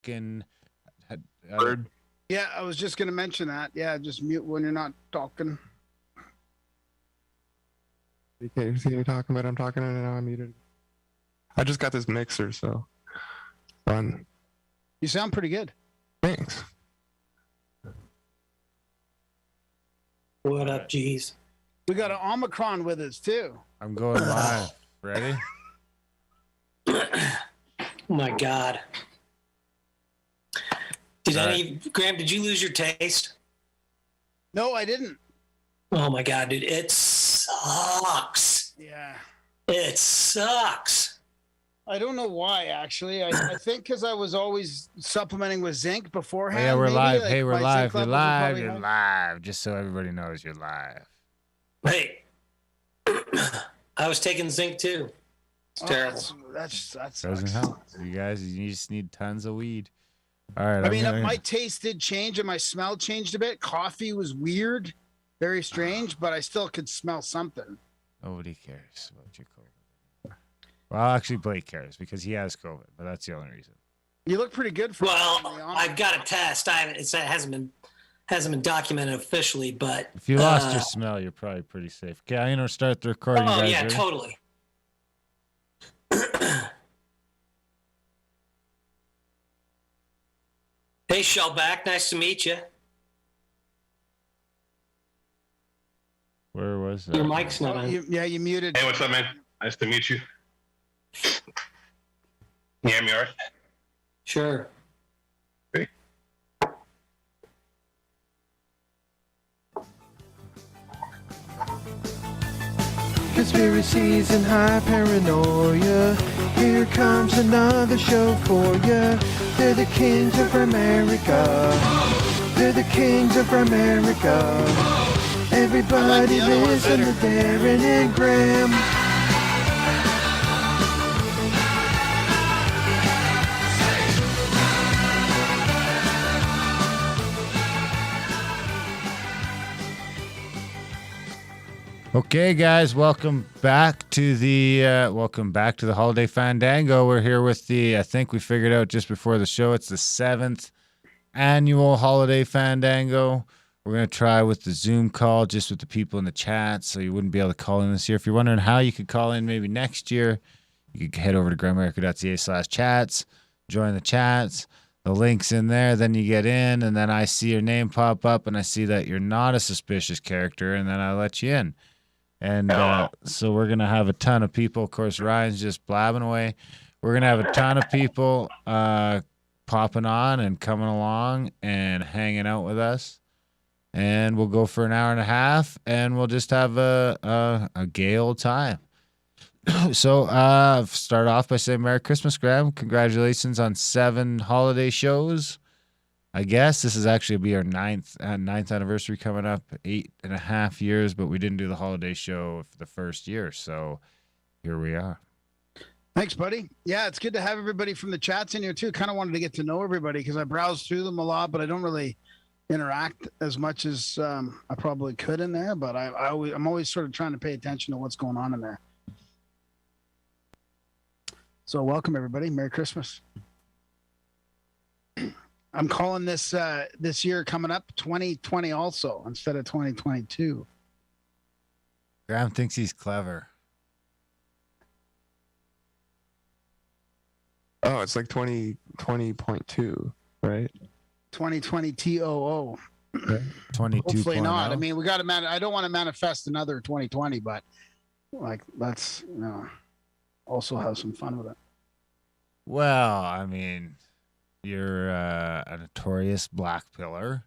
fucking. Bird. Yeah, I was just gonna mention that. Yeah, just mute when you're not talking. You can't see me talking, but I'm talking and now I'm muted. I just got this mixer, so fun. You sound pretty good. Thanks. What up, G's? We got an Omicron with us too. I'm going live. Ready? Oh my God. Graham, did you lose your taste? No, I didn't. Oh my God, dude. It sucks. Yeah. It sucks. I don't know why, actually. I think because I was always supplementing with zinc beforehand. Oh, yeah, we're maybe. live. Like, Hey, we're my live. zinc You're levels were live. probably You're high. live. Just so everybody knows you're live. Hey, I was taking zinc too. It's terrible. That Doesn't sucks. help. You guys, you just need tons of weed. All right. I mean, my taste did change and my smell changed a bit. Coffee was weird, very strange, but I still could smell something. Nobody cares about your COVID. Well, actually, Blake cares because he has COVID, but that's the only reason. You look pretty good for. Well, I've got a test. It hasn't been documented officially, but If you lost your smell, you're probably pretty safe. Okay, I'm gonna start the recording. Oh guys, yeah, ready? totally. Hey, Shellback, nice to meet you. Where was that? Your mic's not on. You muted. Hey, what's up, man? Nice to meet you. You hear me all right? Sure. Okay. Conspiracies and high paranoia. Here comes another show for ya. They're the kings of Grimerica. They're the kings of Grimerica. Everybody listen to Darren and Graham. Okay, guys, welcome back to the holiday Fandango. We're here with I think we figured out just before the show, it's the 7th annual holiday Fandango. We're going to try with the Zoom call just with the people in the chat, so you wouldn't be able to call in this year. If you're wondering how you could call in maybe next year, you could head over to Grimerica.ca/chats, join the chats. The link's in there, then you get in, and then I see your name pop up, and I see that you're not a suspicious character, and then I let you in. And so we're going to have a ton of people. Of course, Ryan's just blabbing away. We're going to have a ton of people popping on and coming along and hanging out with us. And we'll go for an hour and a half, and we'll just have a gay old time. So start off by saying Merry Christmas, Graham. Congratulations on 7 holiday shows. I guess this is actually be our 9th anniversary coming up, 8.5 years, but we didn't do the holiday show for the first year, so here we are. Thanks, buddy. Yeah, it's good to have everybody from the chats in here too. Kind of wanted to get to know everybody because I browse through them a lot, but I don't really interact as much as I probably could in there. But I'm always sort of trying to pay attention to what's going on in there. So welcome everybody. Merry Christmas. I'm calling this year coming up 2020 also instead of 2022. Graham thinks he's clever. Oh, it's like 2020.2, right? 2020 TOO. 22. Hopefully not. I mean, we got to I don't want to manifest another 2020, but like let's also have some fun with it. Well, I mean, you're a notorious black pillar,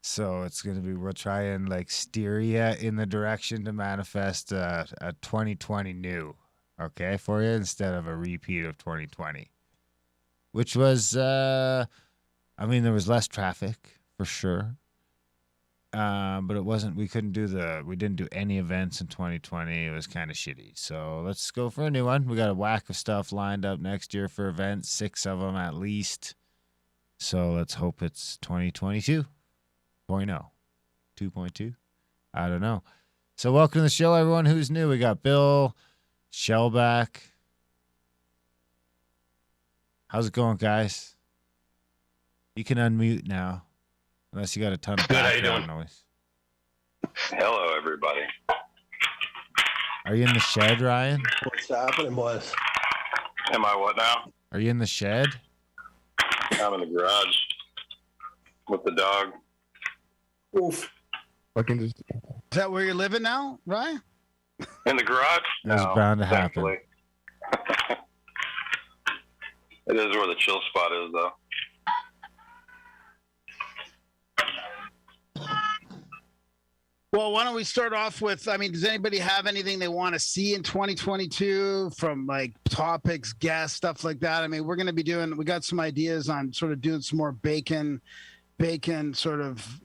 so it's gonna be. We'll try and like steer you in the direction to manifest a 2020 new, okay, for you instead of a repeat of 2020, which was, I mean, there was less traffic for sure, but it wasn't. We didn't do any events in 2020. It was kind of shitty. So let's go for a new one. We got a whack of stuff lined up next year for events, 6 of them at least. So let's hope it's 2022. 2.2. I don't know. So welcome to the show, everyone who's new. We got Bill, Shellback. How's it going, guys? You can unmute now, unless you got a ton of Good, how you background doing? noise. Hello, everybody. Are you in the shed, Ryan? What's happening, boys? Am I what now? Are you in the shed? I'm in the garage with the dog. Oof. Fucking just Is that where you're living now, Ryan? In the garage? That's bound to happen. thankfully. It is where the chill spot is, though. Well, why don't we start off with, I mean, does anybody have anything they want to see in 2022 from like topics, guests, stuff like that? I mean, we're going to be doing, we got some ideas on sort of doing some more bacon sort of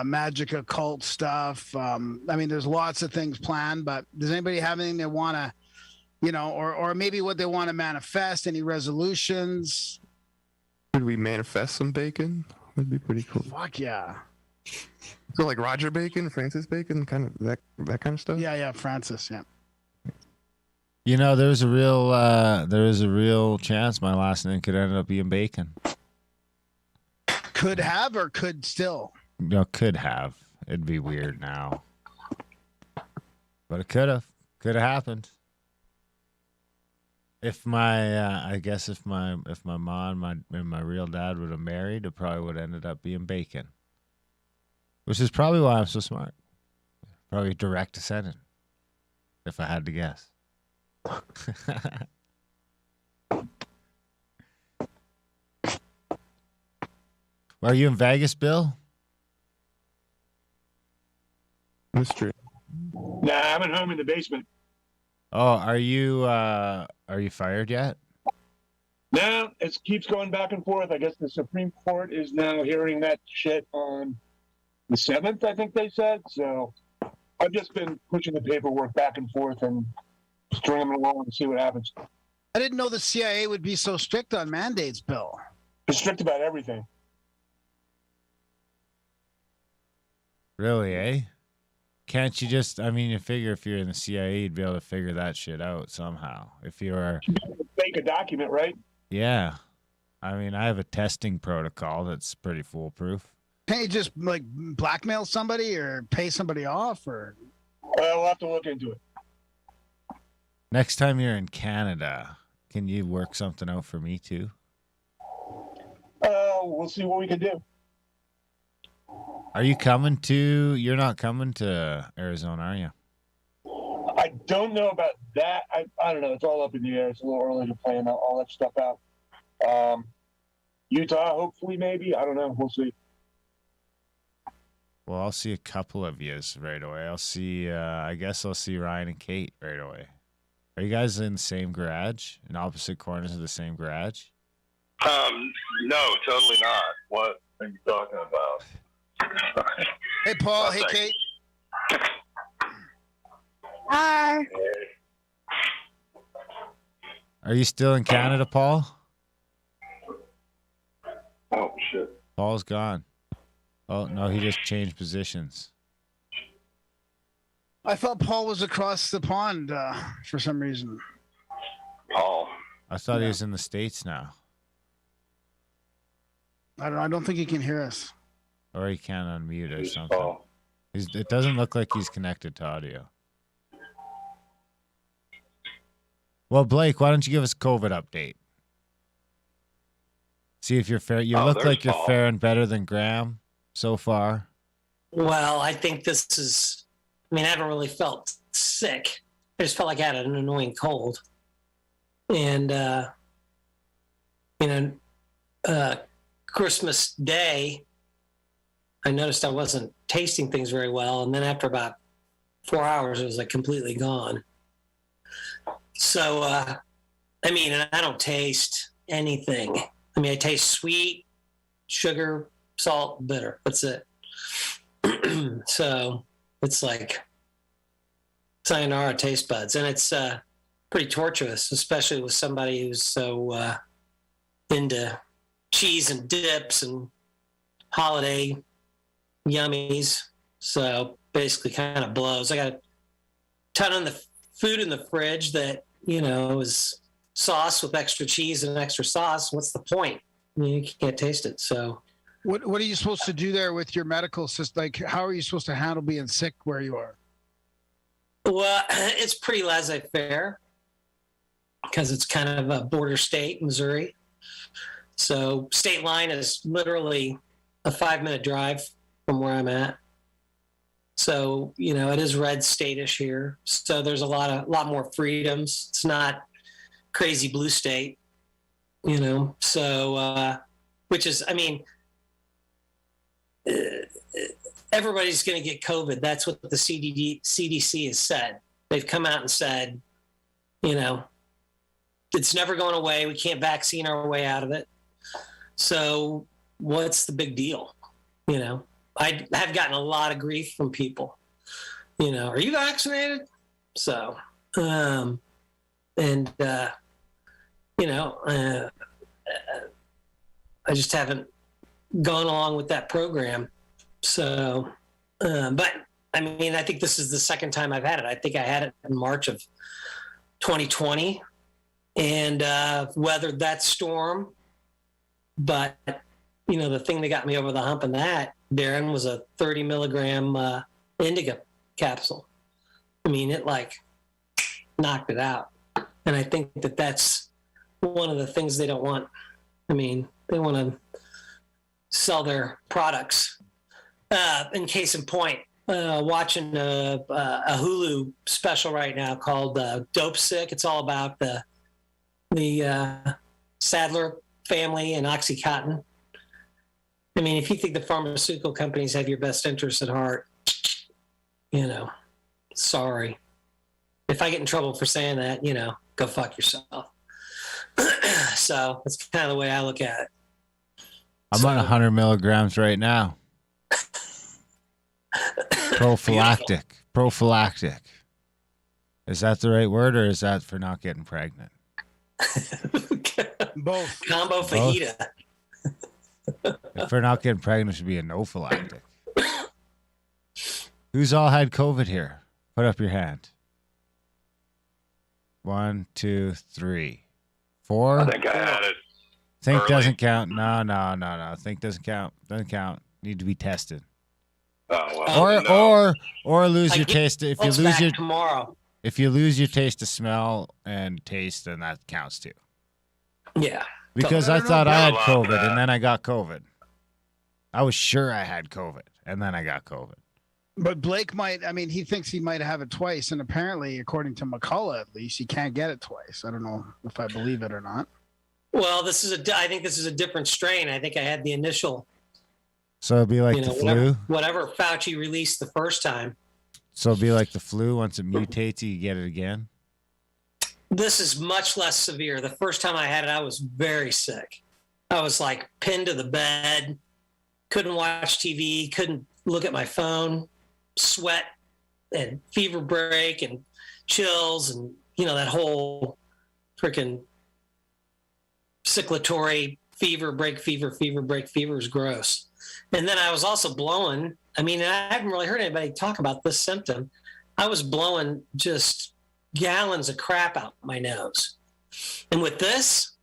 magic occult stuff. I mean, there's lots of things planned, but does anybody have anything they want to, you know, or maybe what they want to manifest, any resolutions? could we manifest some bacon? That'd be pretty cool. Fuck yeah. So like Roger Bacon, Francis Bacon, kind of that kind of stuff. Yeah, Francis, yeah. You know, there is a real chance my last name could end up being Bacon. Could have or could still? No, could have. It'd be weird now, but it could have happened. If my, I guess if my mom and my real dad would have married, it probably would have ended up being Bacon. Which is probably why I'm so smart. Probably direct descendant, if I had to guess. Are you in Vegas, Bill? Mystery. Nah, I'm at home in the basement. Oh, are you fired yet? No, it keeps going back and forth. I guess the Supreme Court is now hearing that shit on the 7th, I think they said. So I've just been pushing the paperwork back and forth and stringing them along to see what happens. I didn't know the CIA would be so strict on mandates, Bill. They're strict about everything. Really, eh? Can't you just, I mean, you figure if you're in the CIA, you'd be able to figure that shit out somehow. If you were, Fake a document, right? yeah. I mean, I have a testing protocol that's pretty foolproof. Can't you just like blackmail somebody or pay somebody off or? We'll have to look into it. Next time you're in Canada, can you work something out for me too? We'll see what we can do. Are you coming to, you're not coming to Arizona, are you? I don't know about that. I don't know. It's all up in the air. It's a little early to plan all that stuff out. Utah, hopefully, maybe. I don't know. We'll see. Well, I'll see a couple of yous right away. I'll see, I guess I'll see Ryan and Kate right away. Are you guys in the same garage? In opposite corners of the same garage? No, totally not. What are you talking about? Hey, Paul. Oh, Hey, thanks. Kate. Hi. Are you still in Canada, Paul? Oh, shit. Paul's gone. Oh, no, he just changed positions. I thought Paul was across the pond for some reason. Paul. I thought he was in the States now. I don't think he can hear us. Or he can't unmute or Who's something. Paul? It doesn't look like he's connected to audio. Well, Blake, why don't you give us a COVID update? See if you're fair. You look there's like you're Paul. faring better than Graham so far. Well, I think this is, I mean, I haven't really felt sick. I just felt like I had an annoying cold. And, Christmas Day, I noticed I wasn't tasting things very well. And then after about 4 hours, it was like completely gone. So, I mean, and I don't taste anything. I mean, I taste sweet, sugar, salt, bitter. That's it. So it's like sayonara taste buds. And it's pretty torturous, especially with somebody who's so into cheese and dips and holiday yummies. So basically kind of blows. I got a ton of the food in the fridge that, is sauce with extra cheese and extra sauce. What's the point? You can't taste it. So What are you supposed to do there with your medical system? Like, how are you supposed to handle being sick where you are? Well, it's pretty laissez-faire because it's kind of a border state, Missouri. So state line is literally a 5-minute drive from where I'm at. So, it is red state-ish here. So there's a lot more freedoms. It's not crazy blue state, so, which is, everybody's going to get COVID. That's what the CDC has said. They've come out and said, it's never going away. We can't vaccine our way out of it. So what's the big deal? I have gotten a lot of grief from people, are you vaccinated? So, I just haven't gone along with that program. So, but I think this is the second time I've had it. I think I had it in March of 2020 and weathered that storm. But, the thing that got me over the hump in that, Darren, was a 30 milligram indica capsule. It knocked it out. And I think that's one of the things they don't want. They want to sell their products. In case in point, watching a Hulu special right now called Dope Sick. It's all about the Sadler family and OxyContin. If you think the pharmaceutical companies have your best interests at heart, sorry. If I get in trouble for saying that, go fuck yourself. So that's kind of the way I look at it. I'm on 100 milligrams right now. Prophylactic. Is that the right word, or is that for not getting pregnant? Both. Combo fajita. If we're not getting pregnant, it should be a no-phylactic. Who's all had COVID here? Put up your hand. 1, 2, 3, 4. I think I had it. Think early. doesn't count. No. Think doesn't count. Doesn't count. Need to be tested. Oh, well, no. Or lose I your get taste. If you It's lose back your tomorrow. if you lose your taste of smell and taste, then that counts too. Yeah. Because I I don't thought know I had about COVID that. and then I got COVID. I was sure I had COVID and then I got COVID. But Blake he thinks he might have it twice. And apparently, according to McCullough, at least, he can't get it twice. I don't know if I believe it or not. Well, I think this is a different strain. I think I had the initial, So it'd be like the flu. whatever Fauci released the first time. So it'd be like the flu. Once it mutates, you get it again. This is much less severe. The first time I had it, I was very sick. I was pinned to the bed, couldn't watch TV, couldn't look at my phone, sweat and fever break and chills and, that whole freaking circulatory fever break is gross. And then I was also blowing. I haven't really heard anybody talk about this symptom. I was blowing just gallons of crap out my nose. And with this,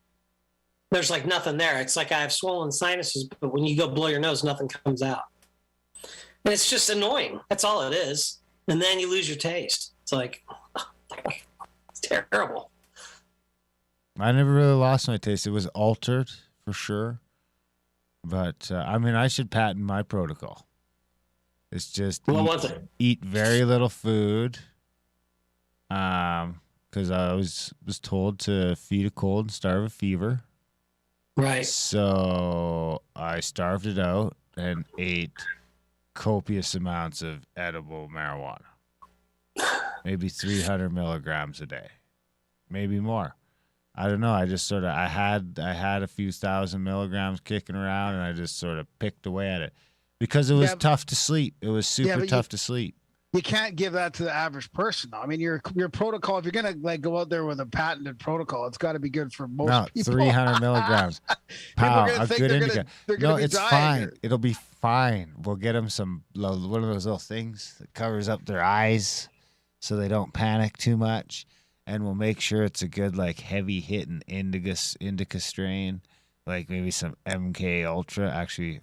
there's nothing there. It's like I have swollen sinuses, but when you go blow your nose, nothing comes out. And it's just annoying. That's all it is. And then you lose your taste. It's it's terrible. I never really lost my taste. It was altered for sure. But I should patent my protocol. It's just What was it? eat very little food. Because I was told to feed a cold and starve a fever. Right. So I starved it out and ate copious amounts of edible marijuana. Maybe 300 milligrams a day, maybe more. I don't know. I just sort of I had a few thousand milligrams kicking around, and I just sort of picked away at it because it was tough to sleep. It was super tough to sleep. You can't give that to the average person. Your protocol, if you're gonna go out there with a patented protocol, it's got to be good for most people. 300 milligrams. Pow, a good indica. They're No, gonna be it's dying fine. here. It'll be fine. We'll get them one of those little things that covers up their eyes so they don't panic too much, and we'll make sure it's a good heavy hitting indica strain like maybe some MK Ultra. Actually,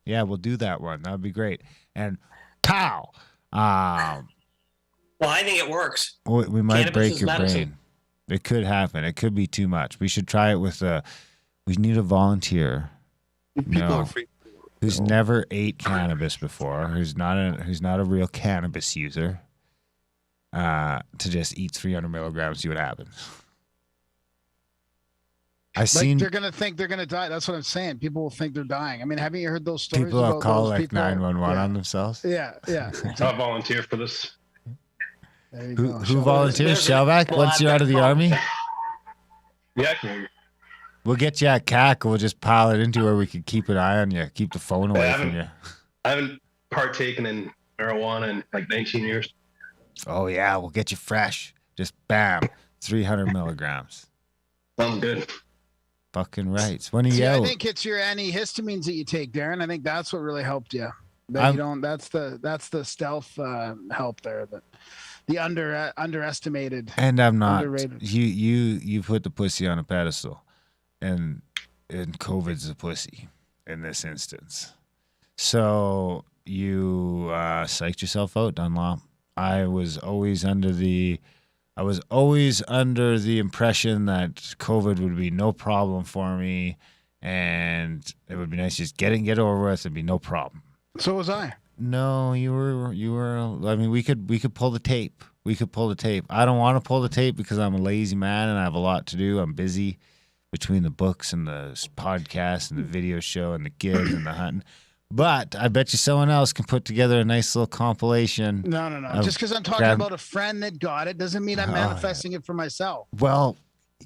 yeah, we'll do that one. That would be great. And pow. Well, I think it works. We might Cannabis break is your medicine. brain. It could happen. It could be too much. We should try it with we need a volunteer. People No. are free. Who's never ate cannabis before, who's not a real cannabis user, to just eat 300 milligrams, see what happens. They're gonna think they're gonna die. That's what I'm saying. People will think they're dying. I mean, haven't you heard those stories? People will about call those like people? 911 Yeah. on themselves. Yeah. I'll volunteer for this. There you Who go. volunteers? There's a Shellback? Once you're out of the army, Yeah, I can hear you. we'll get you at CAC. We'll just pile it into where we can keep an eye on you, keep the phone away from you. I haven't partaken in marijuana in like 19 years. Oh yeah, we'll get you fresh. Just bam, 300 milligrams. Sounds good. Fucking right. When are you See, I out? think it's your antihistamines that you take, Darren. I think that's what really helped you. That I'm- you don't. That's the stealth help there. The underestimated. And I'm not. Underrated. You put the pussy on a pedestal, and COVID's a pussy in this instance. So you psyched yourself out, Dunlop. I was always under the impression that COVID would be no problem for me, and it would be nice to just get over with. It'd be no problem. So was I. No, you were. I mean, we could pull the tape. We could pull the tape. I don't want to pull the tape because I'm a lazy man and I have a lot to do. I'm busy between the books and the podcast and the video show and the kids and the hunting. But I bet you someone else can put together a nice little compilation. No. Just because I'm talking about a friend that got it doesn't mean I'm manifesting it for myself. Well,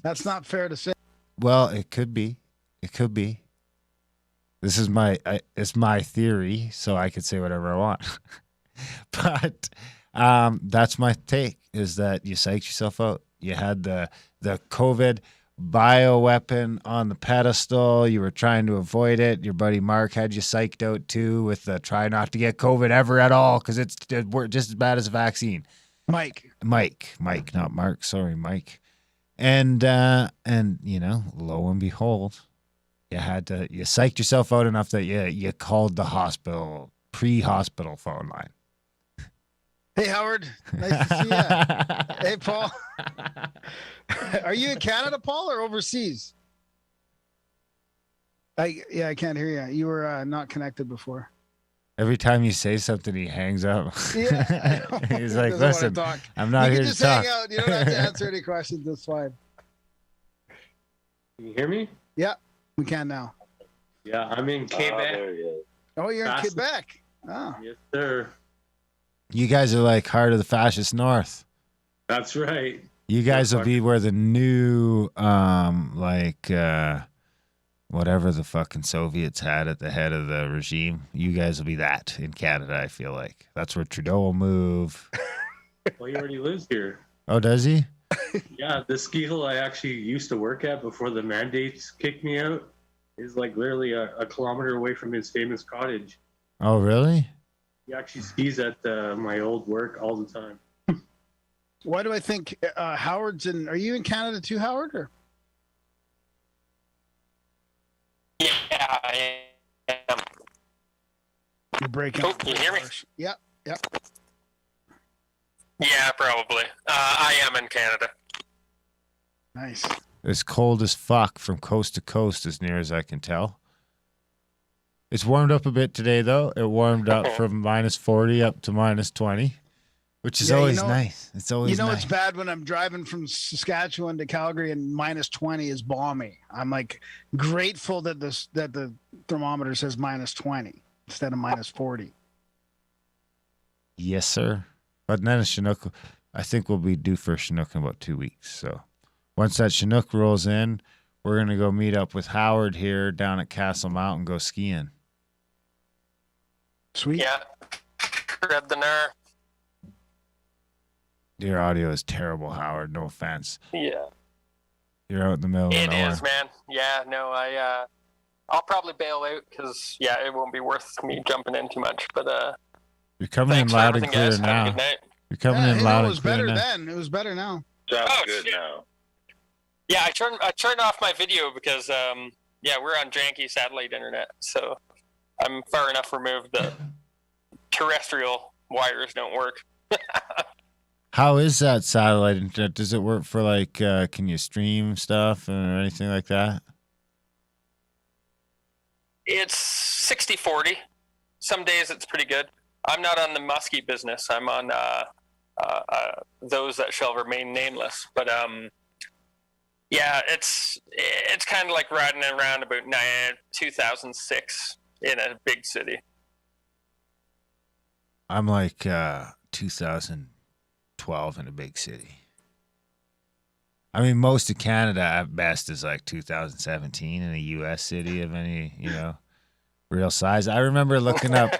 That's not fair to say. Well, it could be. It could be. This is it's my theory, so I could say whatever I want. But that's my take: is that you psyched yourself out. You had the COVID bioweapon on the pedestal. You were trying to avoid it. Your buddy Mark had you psyched out too with the try not to get COVID ever at all because it's just as bad as a vaccine. Mike, not Mark. Sorry, Mike. And lo and behold, you psyched yourself out enough that you called the hospital, pre-hospital phone line. hey Howard, nice to see you. Hey Paul, are you in Canada, Paul, or overseas? I can't hear you. You were not connected before. Every time you say something, he hangs up. Yeah, He's like, Doesn't wanna listen, talk. I'm not you here can to just talk. hang out. You don't have to answer any questions. That's fine. Can you hear me? Yeah, we can now. Yeah, I'm in Quebec. There he is. Oh, you're in Fast- Quebec. Oh, Yes, sir. You guys are like heart of the fascist north. That's right. You guys will be where the new, whatever the fucking Soviets had at the head of the regime. You guys will be that in Canada, I feel like. That's where Trudeau will move. Well, he already lives here. Oh, does he? Yeah, the ski hill I actually used to work at before the mandates kicked me out is like literally a kilometer away from his famous cottage. Oh, really? He actually skis at my old work all the time. why do I think Howard's in? Are you in Canada too, Howard? Or Yeah, I am. you're breaking? Oh, up? can you hear me? Yep. Yeah, probably. I am in Canada. Nice. It's cold as fuck from coast to coast, as near as I can tell. It's warmed up a bit today, though. It warmed up from minus 40 up to minus 20, which is always nice. It's always nice. It's bad when I'm driving from Saskatchewan to Calgary and minus 20 is balmy. I'm like grateful that the thermometer says minus 20 instead of minus 40. Yes, sir. But then a Chinook, I think we'll be due for a Chinook in about 2 weeks. So once that Chinook rolls in, we're going to go meet up with Howard here down at Castle Mountain, go skiing. Sweet. Yeah. Grab the nar. Your audio is terrible, Howard. No offense. Yeah. You're out in the middle of It nowhere. is, man. Yeah, no, I'll probably bail out because, yeah, it won't be worth me jumping in too much. But You're coming in thanks for loud and everything, clear guys. Have a now. good night. You're coming in It loud was and clear better now. then. It was better now. Sounds Oh, good shit. now. Yeah, I turned off my video because yeah, we're on janky satellite internet, so I'm far enough removed that terrestrial wires don't work. How is that satellite internet? Does it work for like, can you stream stuff or anything like that? It's 60/40. Some days it's pretty good. I'm not on the muskie business. I'm on those that shall remain nameless. But yeah, it's kind of like riding around about 2006 in a big city. I'm like 2012 in a big city. I mean, most of Canada at best is like 2017 in a U.S. city of any, real size. I remember looking up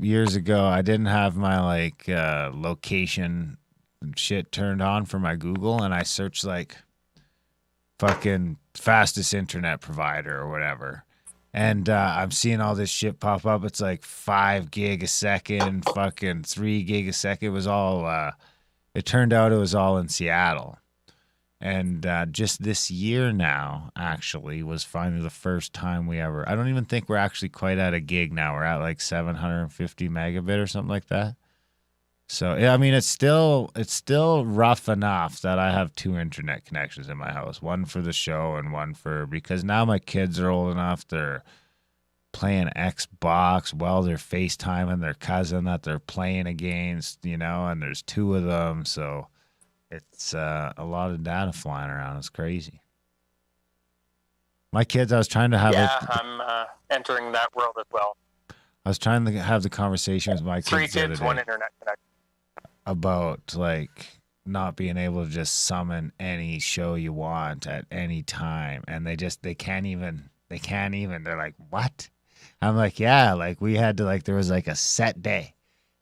years ago. I didn't have my like location shit turned on for my Google, and I searched like fucking fastest internet provider or whatever. And I'm seeing all this shit pop up. It's like 5 gig a second, fucking 3 gig a second. It was all, it turned out it was all in Seattle. And just this year now, actually, was finally the first time we ever, I don't even think we're actually quite at a gig now. We're at like 750 megabit or something like that. So, yeah, I mean, it's still rough enough that I have 2 internet connections in my house, one for the show and one because now my kids are old enough, they're playing Xbox while they're FaceTiming their cousin that they're playing against, and there's 2 of them. So it's a lot of data flying around. It's crazy. My kids, I was trying to have I'm entering that world as well. I was trying to have the conversation with my kids. 3 kids, 1 internet connection. About like not being able to just summon any show you want at any time, and they can't even. They're like, what? I'm like, yeah, like we had to, like, there was like a set day.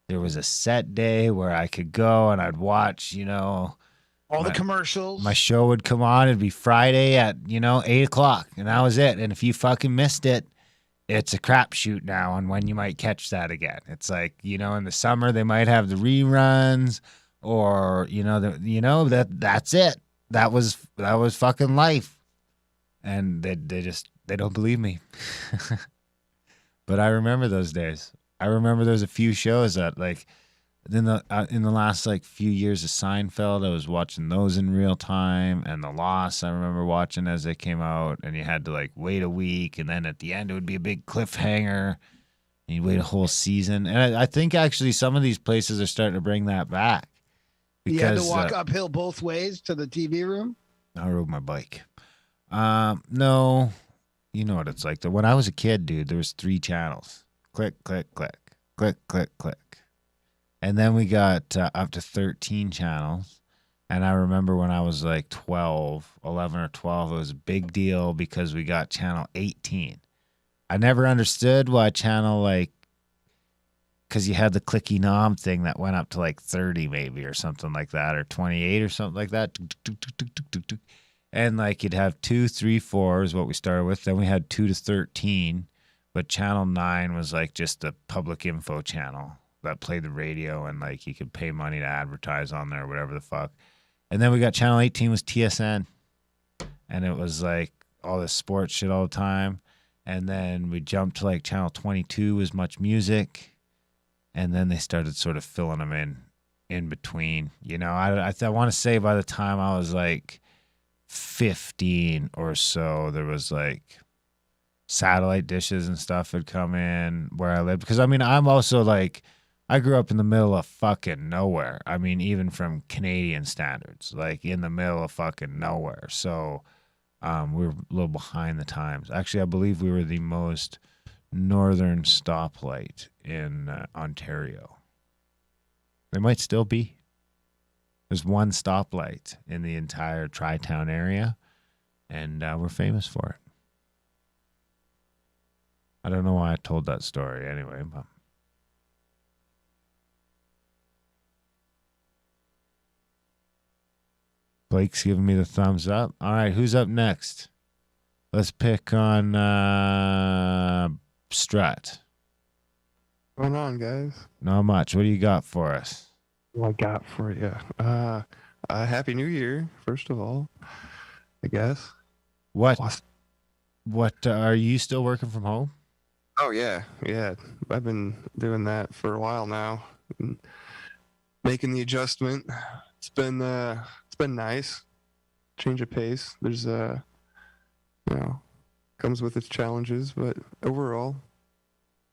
There was a set day where I could go and I'd watch, all the commercials. My show would come on. It'd be Friday at 8:00, and that was it. And if you fucking missed it, it's a crapshoot now on when you might catch that again. It's like, in the summer they might have the reruns, or that's it. That was fucking life. And they don't believe me. But I remember those days. I remember there's a few shows that, like, in the last like few years of Seinfeld, I was watching those in real time, and The Lost I remember watching as they came out, and you had to like wait a week, and then at the end it would be a big cliffhanger, and you'd wait a whole season. And I think actually some of these places are starting to bring that back. Because, you had to walk uphill both ways to the TV room? I rode my bike. No, you know what it's like. When I was a kid, dude, there was 3 channels. Click, click, click, click, click, click. And then we got up to 13 channels. And I remember when I was like 11 or 12, it was a big deal because we got channel 18. I never understood why channel, like, because you had the clicky nom thing that went up to like 30 maybe or something like that, or 28 or something like that. And like you'd have 2, 3, 4 is what we started with. Then we had 2 to 13. But channel 9 was like just the public info channel that played the radio, and like you could pay money to advertise on there or whatever the fuck. And then we got channel 18 was TSN, and it was like all this sports shit all the time. And then we jumped to like channel 22 was Much Music, and then they started sort of filling them in between. I want to say by the time I was like 15 or so, there was like satellite dishes and stuff had come in where I lived. Because I mean, I'm also like, I grew up in the middle of fucking nowhere. I mean, even from Canadian standards, like in the middle of fucking nowhere. So we were a little behind the times. Actually, I believe we were the most northern stoplight in Ontario. They might still be. There's 1 stoplight in the entire Tri-Town area, and we're famous for it. I don't know why I told that story anyway, but Blake's giving me the thumbs up. All right, who's up next? Let's pick on Strut. What's going on, guys? Not much. What do you got for us? What I got for you? Happy New Year, first of all, I guess. What? What are you still working from home? Oh yeah. I've been doing that for a while now, and making the adjustment. It's been nice. Change of pace. There's comes with its challenges, but overall,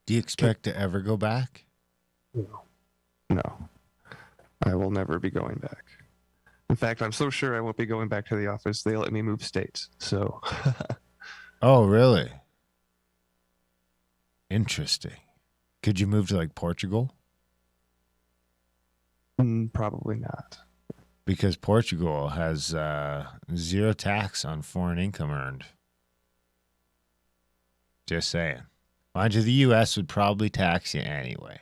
Do you expect to ever go back? no. I will never be going back. In fact, I'm so sure I won't be going back to the office. They let me move states. So Oh, really? Interesting. Could you move to like Portugal? probably not. Because Portugal has zero tax on foreign income earned. Just saying. Mind you, the U.S. would probably tax you anyway.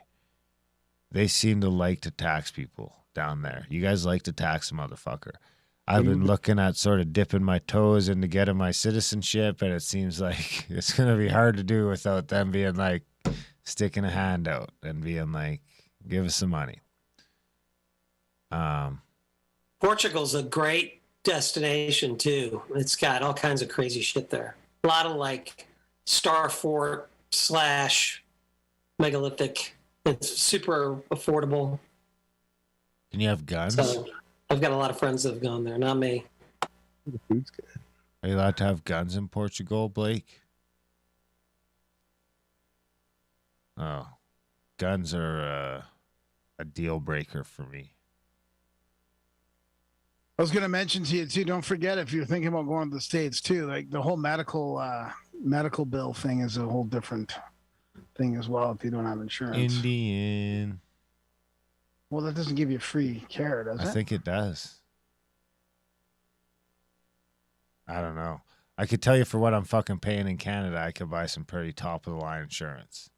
They seem to like to tax people down there. You guys like to tax a motherfucker. I've been looking at sort of dipping my toes into getting my citizenship, and it seems like it's going to be hard to do without them being like sticking a hand out and being like, give us some money. Portugal's a great destination too. It's got all kinds of crazy shit there. A lot of like Star Fort / megalithic. It's super affordable. Can you have guns? So I've got a lot of friends that have gone there. Not me. The food's good. Are you allowed to have guns in Portugal, Blake? Oh, guns are a deal breaker for me. I was going to mention to you too. Don't forget, if you're thinking about going to the States too, like the whole medical bill thing is a whole different thing as well. If you don't have insurance, Indian. well, that doesn't give you free care, does it? I think it does. I don't know. I could tell you for what I'm fucking paying in Canada, I could buy some pretty top of the line insurance.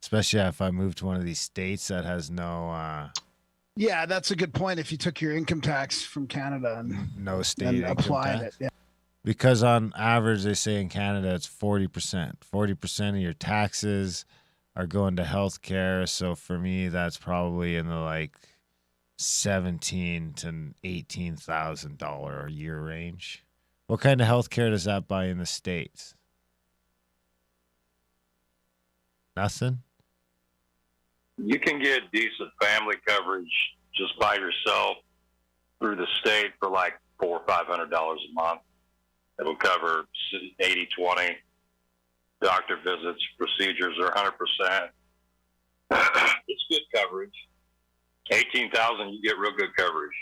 Especially if I move to one of these states that has no Yeah, that's a good point. If you took your income tax from Canada and no state and income applied tax. it, yeah. Because on average, they say in Canada it's 40%. 40% of your taxes are going to health care. So for me, that's probably in the like $17,000 to $18,000 a year range. What kind of health care does that buy in the States? Nothing? You can get decent family coverage just by yourself through the state for like $400 or $500 a month. It'll cover 80-20. Doctor visits, procedures are 100%. It's good coverage. $18,000, you get real good coverage.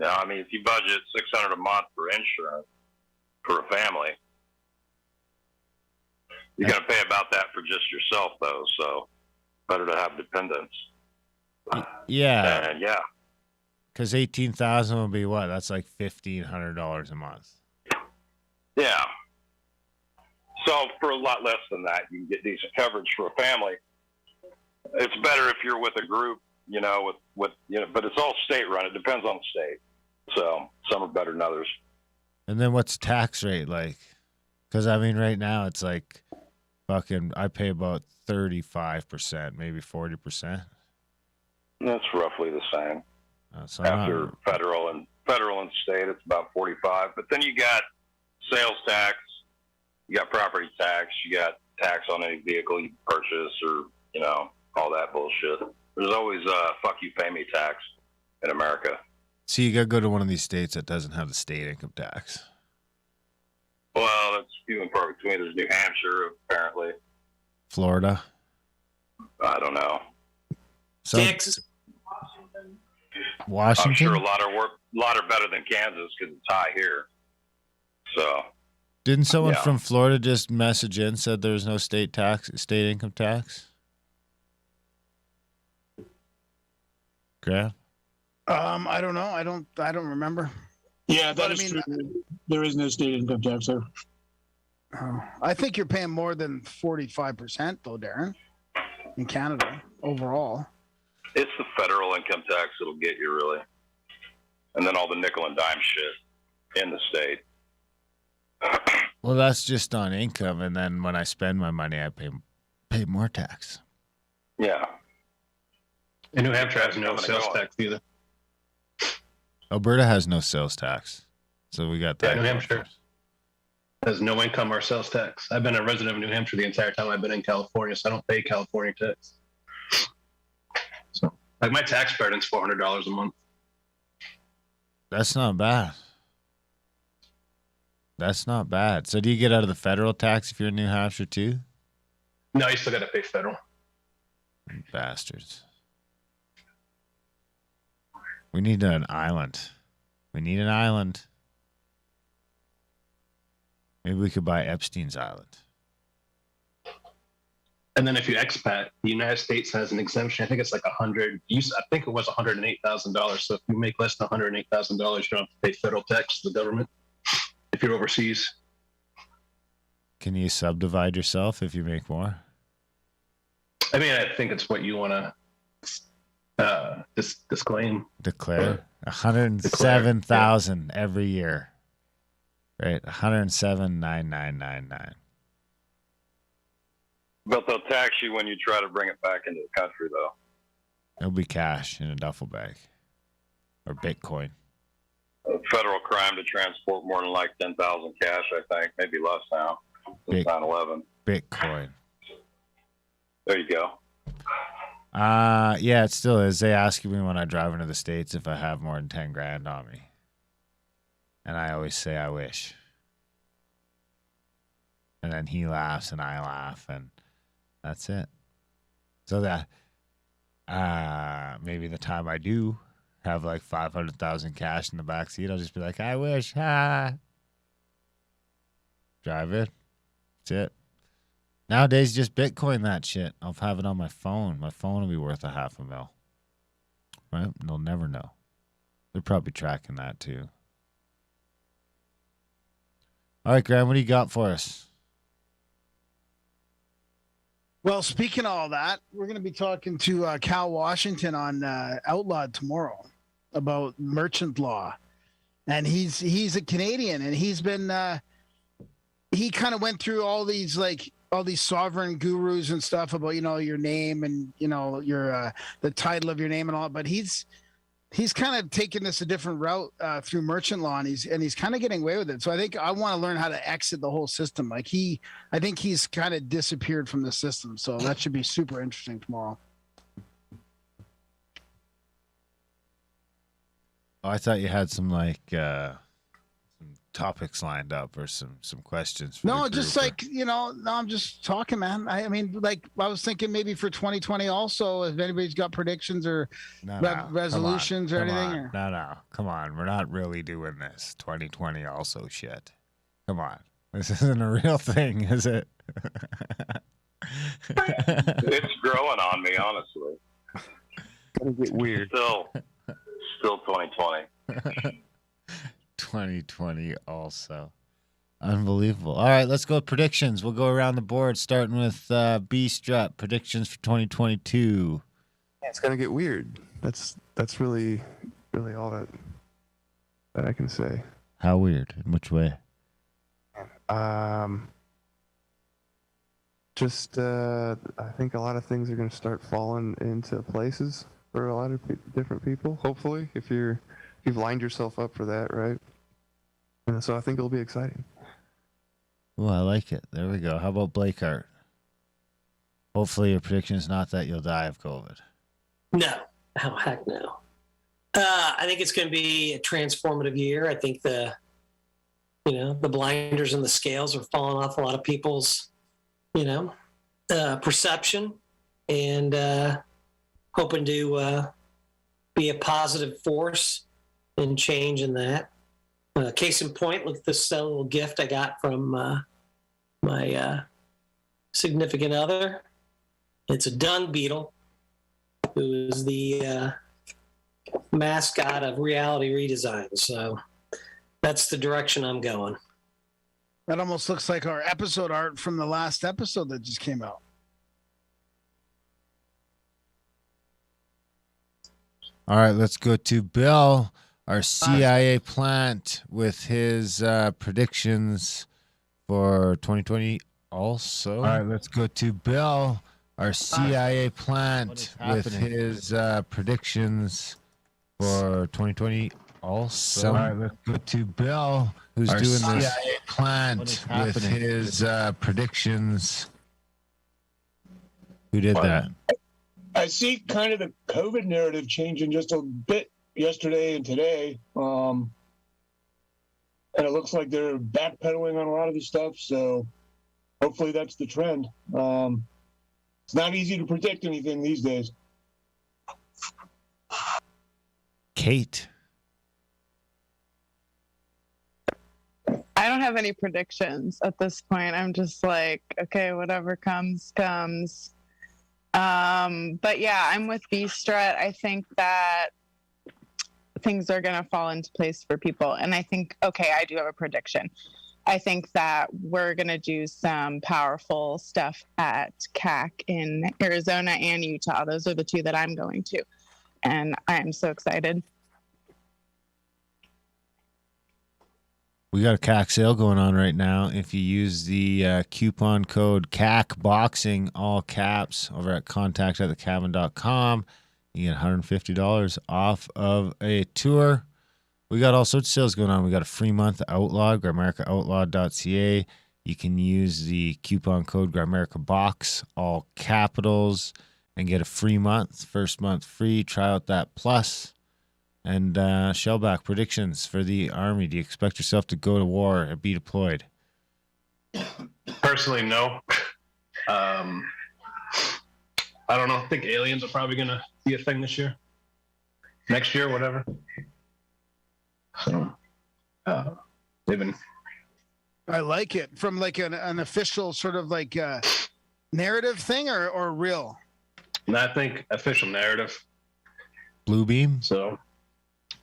You know, I mean, if you budget $600 a month for insurance for a family, you're going to pay about that for just yourself, though. So better to have dependents. Yeah. And yeah. Because 18,000 would be what? That's like $1,500 a month. Yeah. So for a lot less than that, you can get decent coverage for a family. It's better if you're with a group, you know, with but it's all state run. It depends on the state. So some are better than others. And then what's tax rate like? Because I mean, right now it's like fucking. I pay about 35%, maybe 40%. That's roughly the same. So After federal and state, it's about 45. But then you got sales tax, you got property tax, you got tax on any vehicle you purchase, or you know, all that bullshit. There's always fuck you, pay me tax in America. So you gotta go to one of these states that doesn't have the state income tax. Well, that's few and far between. There's New Hampshire, apparently. Florida. I don't know. So Texas. Washington. I'm sure a lot are better than Kansas because it's high here. So Didn't someone yeah. from Florida just message in, said there's no state income tax? Graham? I don't know. I don't remember. Yeah, But that I is mean, true. There is no state income tax there. I think you're paying more than 45% though, Darren, in Canada overall. it's the federal income tax that'll get you really, and then all the nickel and dime shit in the state. Well, that's just on income, and then when I spend my money, I pay more tax. Yeah. And New Hampshire has no sales tax either. Alberta has no sales tax, so we got that. Yeah, New Hampshire. has no income or sales tax. I've been a resident of New Hampshire the entire time I've been in California, so I don't pay California tax. So, like, my tax burden's $400 a month. That's not bad. That's not bad. So do you get out of the federal tax if you're in New Hampshire too? No, you still got to pay federal. Bastards. We need an island. We need an island. Maybe we could buy Epstein's Island. And then if you expat, the United States has an exemption. I think it's like I think it was $108,000. So if you make less than $108,000, you don't have to pay federal tax to the government if you're overseas. Can you subdivide yourself if you make more? I mean, I think it's what you want to disclaim. Declare 107,000 every year. Right, 107,999. But they'll tax you when you try to bring it back into the country, though. It'll be cash in a duffel bag or Bitcoin. A federal crime to transport more than like 10,000 cash, I think, maybe less now. Since 9/11. Bitcoin. There you go. Yeah, it still is. They ask me when I drive into the States if I have more than 10 grand on me. And I always say I wish. And then he laughs and I laugh and that's it. So that maybe the time I do have like 500,000 cash in the back seat, I'll just be like, I wish. Drive it. That's it. Nowadays, just Bitcoin that shit. I'll have it on my phone. My phone will be worth $500,000. Right? They'll never know. They're probably tracking that too. All right, Graham, what do you got for us? Well, speaking of all that, we're going to be talking to Cal Washington on Outlawed tomorrow about merchant law. And he's a Canadian, and he's been he kind of went through all these sovereign gurus and stuff about, your name and, your the title of your name and all, but he's kind of taken this a different route through merchant law, and he's kind of getting away with it. So I think I want to learn how to exit the whole system. I think he's kind of disappeared from the system. So that should be super interesting tomorrow. Oh, I thought you had some some topics lined up or some questions. For no, just I'm just talking, man. I mean, I was thinking maybe for 2020 also, if anybody's got predictions or resolutions or anything. No, come on. We're not really doing this 2020 also shit. Come on. This isn't a real thing, is it? It's growing on me, honestly. Gonna get weird. Still 2020. 2020 also. Unbelievable. All right, let's go with predictions. We'll go around the board, starting with B-Strut. Predictions for 2022. It's gonna get weird. That's really all that I can say. How weird? In which way? Just I think a lot of things are gonna start falling into places for a lot of different people. Hopefully, if you've lined yourself up for that, right? And so I think it'll be exciting. Oh, I like it. There we go. How about Blake Hart? Hopefully your prediction is not that you'll die of COVID. No. Oh, heck no. I think it's going to be a transformative year. I think the blinders and the scales are falling off a lot of people's, perception, and hoping to be a positive force and change in that. Case in point, look at this little gift I got from my significant other. It's a dung beetle, who is the mascot of Reality Redesign. So that's the direction I'm going. That almost looks like our episode art from the last episode that just came out. All right, let's go to Bill, our CIA plant, with his predictions for 2020 also. All right, let's go to Bill, our CIA plant, with his predictions for 2020 also. All right, let's go to Bill, who's Our doing CIA this. What plant is with happening? his predictions. Who did that? I see kind of the COVID narrative changing just a bit yesterday and today. And it looks like they're backpedaling on a lot of the stuff. So hopefully that's the trend. It's not easy to predict anything these days. Kate. I don't have any predictions at this point. I'm just like, okay, whatever comes. But yeah, I'm with B-Strut. I think that things are going to fall into place for people. And I think, okay, I do have a prediction. I think that we're going to do some powerful stuff at CAC in Arizona and Utah. Those are the two that I'm going to. And I'm so excited. We got a CAC sale going on right now. If you use the coupon code CAC Boxing, all caps, over at contact@thecabin.com, you get $150 off of a tour. We got all sorts of sales going on. We got a free month Outlaw, Grimerica.ca. You can use the coupon code Grimerica Box, all capitals, and get a free month. First month free. Try out that plus. And Shellback, predictions for the Army. Do you expect yourself to go to war or be deployed? Personally, no. I don't know. I think aliens are probably going to be a thing this year. Next year, whatever. So, they've been... I like it. From like an official sort of like narrative thing or real? And I think official narrative. Blue beam? So...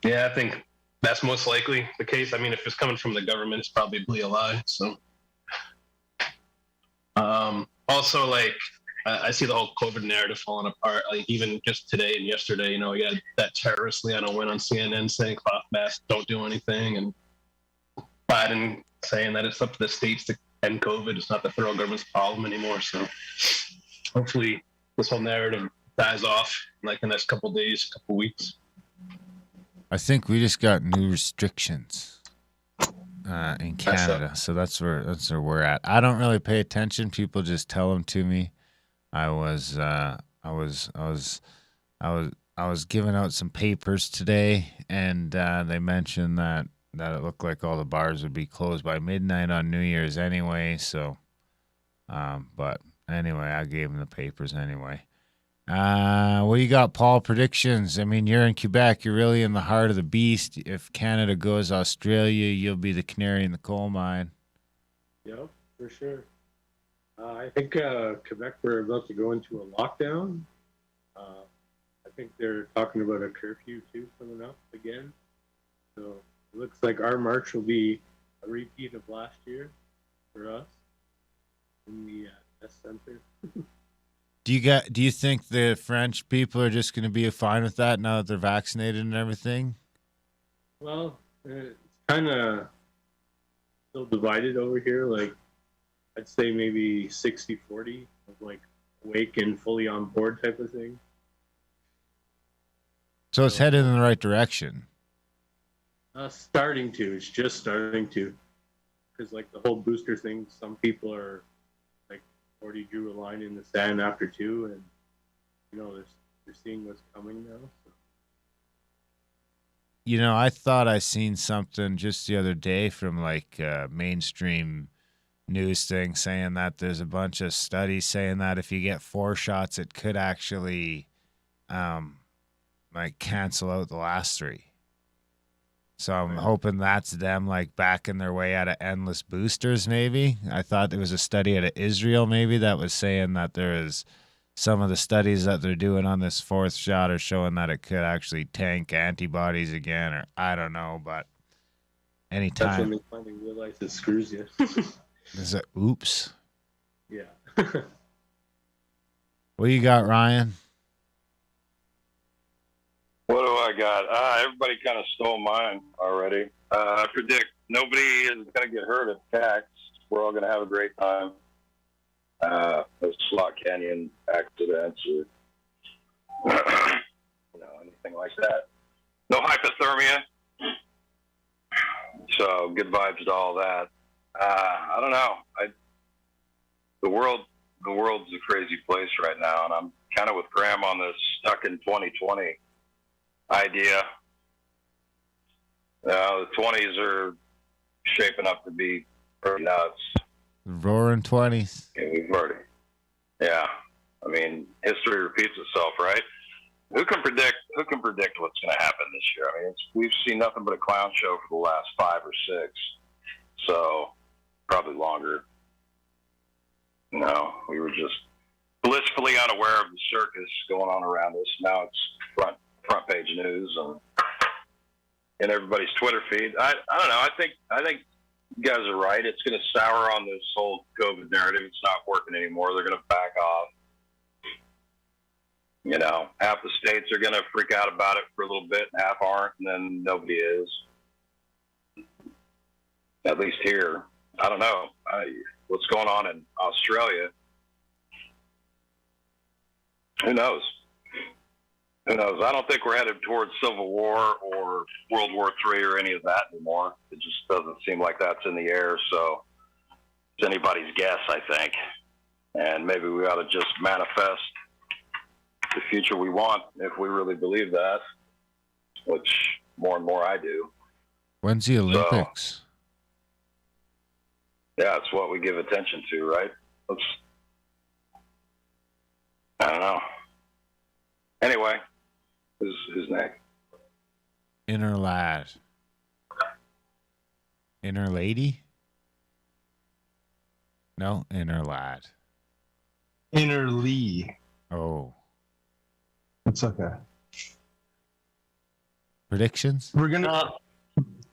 yeah, I think that's most likely the case. I mean, if it's coming from the government, it's probably a lie. So, also, like, I see the whole COVID narrative falling apart. Like, even just today and yesterday, you had that terrorist Liana went on CNN saying cloth masks don't do anything, and Biden saying that it's up to the states to end COVID. It's not the federal government's problem anymore. So, hopefully, this whole narrative dies off in like the next couple of days, couple weeks. I think we just got new restrictions in Canada, so that's where we're at. I don't really pay attention. People just tell them to me. I was giving out some papers today, and they mentioned that it looked like all the bars would be closed by midnight on New Year's anyway. So, but anyway, I gave them the papers anyway. What you got, Paul? Predictions. I mean, you're in Quebec. You're really in the heart of the beast. If Canada goes Australia, you'll be the canary in the coal mine. Yep, for sure. I think Quebec, we're about to go into a lockdown. I think they're talking about a curfew, too, coming up again. So it looks like our march will be a repeat of last year for us in the S Center. Do you think the French people are just going to be fine with that now that they're vaccinated and everything? Well, it's kind of still divided over here. Like, I'd say maybe 60-40 of like awake and fully on board type of thing. So it's headed in the right direction. Starting to. It's just starting to. Because like the whole booster thing, some people are already drew a line in the sand after 2, and they're seeing what's coming now. So. I thought I seen something just the other day from like mainstream news thing saying that there's a bunch of studies saying that if you get 4 shots, it could actually like cancel out the last 3. So I'm hoping that's them like backing their way out of endless boosters maybe. I thought there was a study out of Israel maybe that was saying that there is some of the studies that they're doing on this 4th shot are showing that it could actually tank antibodies again, or I don't know, but anytime. That's when they finally realize it screws you. Is it oops? Yeah. What you got, Ryan? What do I got? Everybody kind of stole mine already. I predict nobody is going to get hurt at CAX. We're all going to have a great time. Those Slot Canyon accidents or anything like that. No hypothermia. So good vibes to all that. I don't know. The world's a crazy place right now, and I'm kind of with Graham on this stuck in 2020 idea. The 20s are shaping up to be pretty nuts. Roaring 20s. Yeah. I mean, history repeats itself, right? Who can predict what's going to happen this year? I mean, we've seen nothing but a clown show for the last 5 or 6, so probably longer. No, we were just blissfully unaware of the circus going on around us. Now it's front page news and in everybody's Twitter feed. I don't know. I think you guys are right. It's going to sour on this whole COVID narrative. It's not working anymore. They're going to back off. You know, half the states are going to freak out about it for a little bit, and half aren't, and then nobody is. At least here. I don't know. What's going on in Australia? Who knows? Who knows? I don't think we're headed towards Civil War or World War III or any of that anymore. It just doesn't seem like that's in the air, so it's anybody's guess, I think. And maybe we ought to just manifest the future we want if we really believe that, which more and more I do. When's the Olympics? So, yeah, it's what we give attention to, right? I don't know. Anyway, who's next? Inner lad. Inner lady? No, inner lad. Inner Lee. Oh. It's okay. Predictions? We're gonna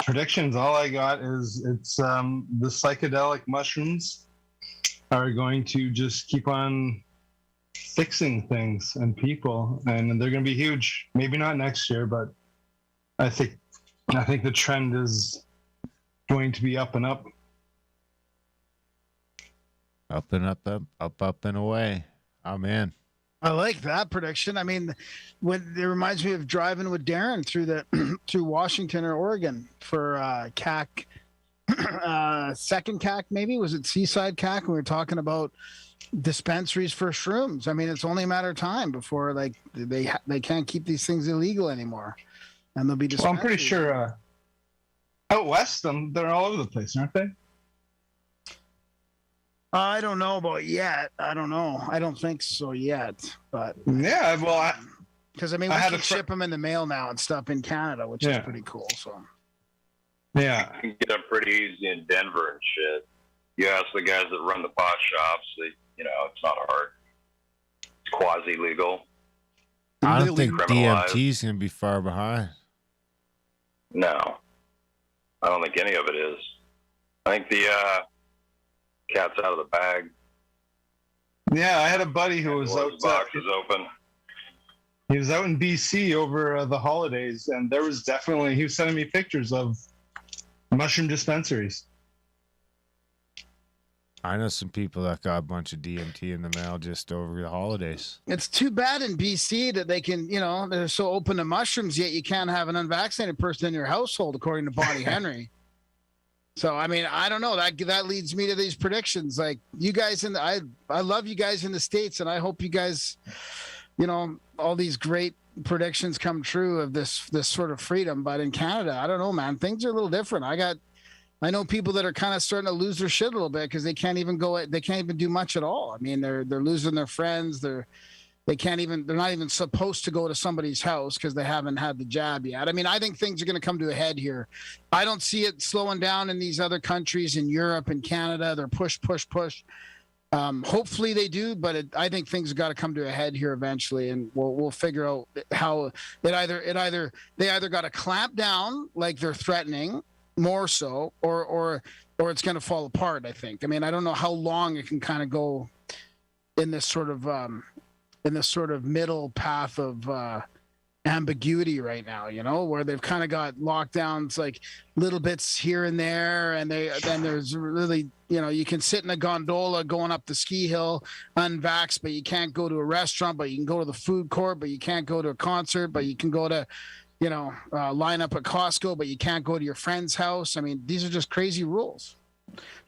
predictions. All I got is it's the psychedelic mushrooms are going to just keep on fixing things and people, and they're going to be huge. Maybe not next year, but I think the trend is going to be up and up. Up and up, up and away. I'm in. I like that prediction. I mean, it reminds me of driving with Darren through Washington or Oregon for CAC, second CAC maybe. Was it Seaside CAC? We were talking about dispensaries for shrooms. I mean, it's only a matter of time before like they can't keep these things illegal anymore, and they'll be dispensaries. Well, I'm pretty sure out west, they're all over the place, aren't they? I don't know about yet. I don't know. I don't think so yet. But yeah, well, because I mean, we can ship them in the mail now and stuff in Canada, which is pretty cool. So yeah, you can get them pretty easy in Denver and shit. You ask the guys that run the pot shops, it's not hard. It's quasi legal. I don't think DMT is going to be far behind. No, I don't think any of it is. I think the cat's out of the bag. Yeah, I had a buddy who was out. Box is open. He was out in BC over the holidays, and there was definitely he was sending me pictures of mushroom dispensaries. I know some people that got a bunch of DMT in the mail just over the holidays. It's too bad in BC that they can, they're so open to mushrooms, yet you can't have an unvaccinated person in your household, according to Bonnie Henry. So, I mean, I don't know. That leads me to these predictions. Like, you guys I love you guys in the States, and I hope you guys, all these great predictions come true of this sort of freedom. But in Canada, I don't know, man. Things are a little different. I know people that are kind of starting to lose their shit a little bit because they can't even do much at all. I mean, they're losing their friends. They're not even supposed to go to somebody's house because they haven't had the jab yet. I mean, I think things are going to come to a head here. I don't see it slowing down in these other countries in Europe and Canada. They're push. Hopefully they do, but I think things have got to come to a head here eventually, and we'll figure out how they either got to clamp down like they're threatening more so, or it's going to fall apart. I think. I mean, I don't know how long it can kind of go in this sort of middle path of ambiguity right now, where they've kind of got lockdowns like little bits here and there, and then there's really, you can sit in a gondola going up the ski hill unvaxxed, but you can't go to a restaurant, but you can go to the food court, but you can't go to a concert, but you can go to line up at Costco, but you can't go to your friend's house. I mean, these are just crazy rules.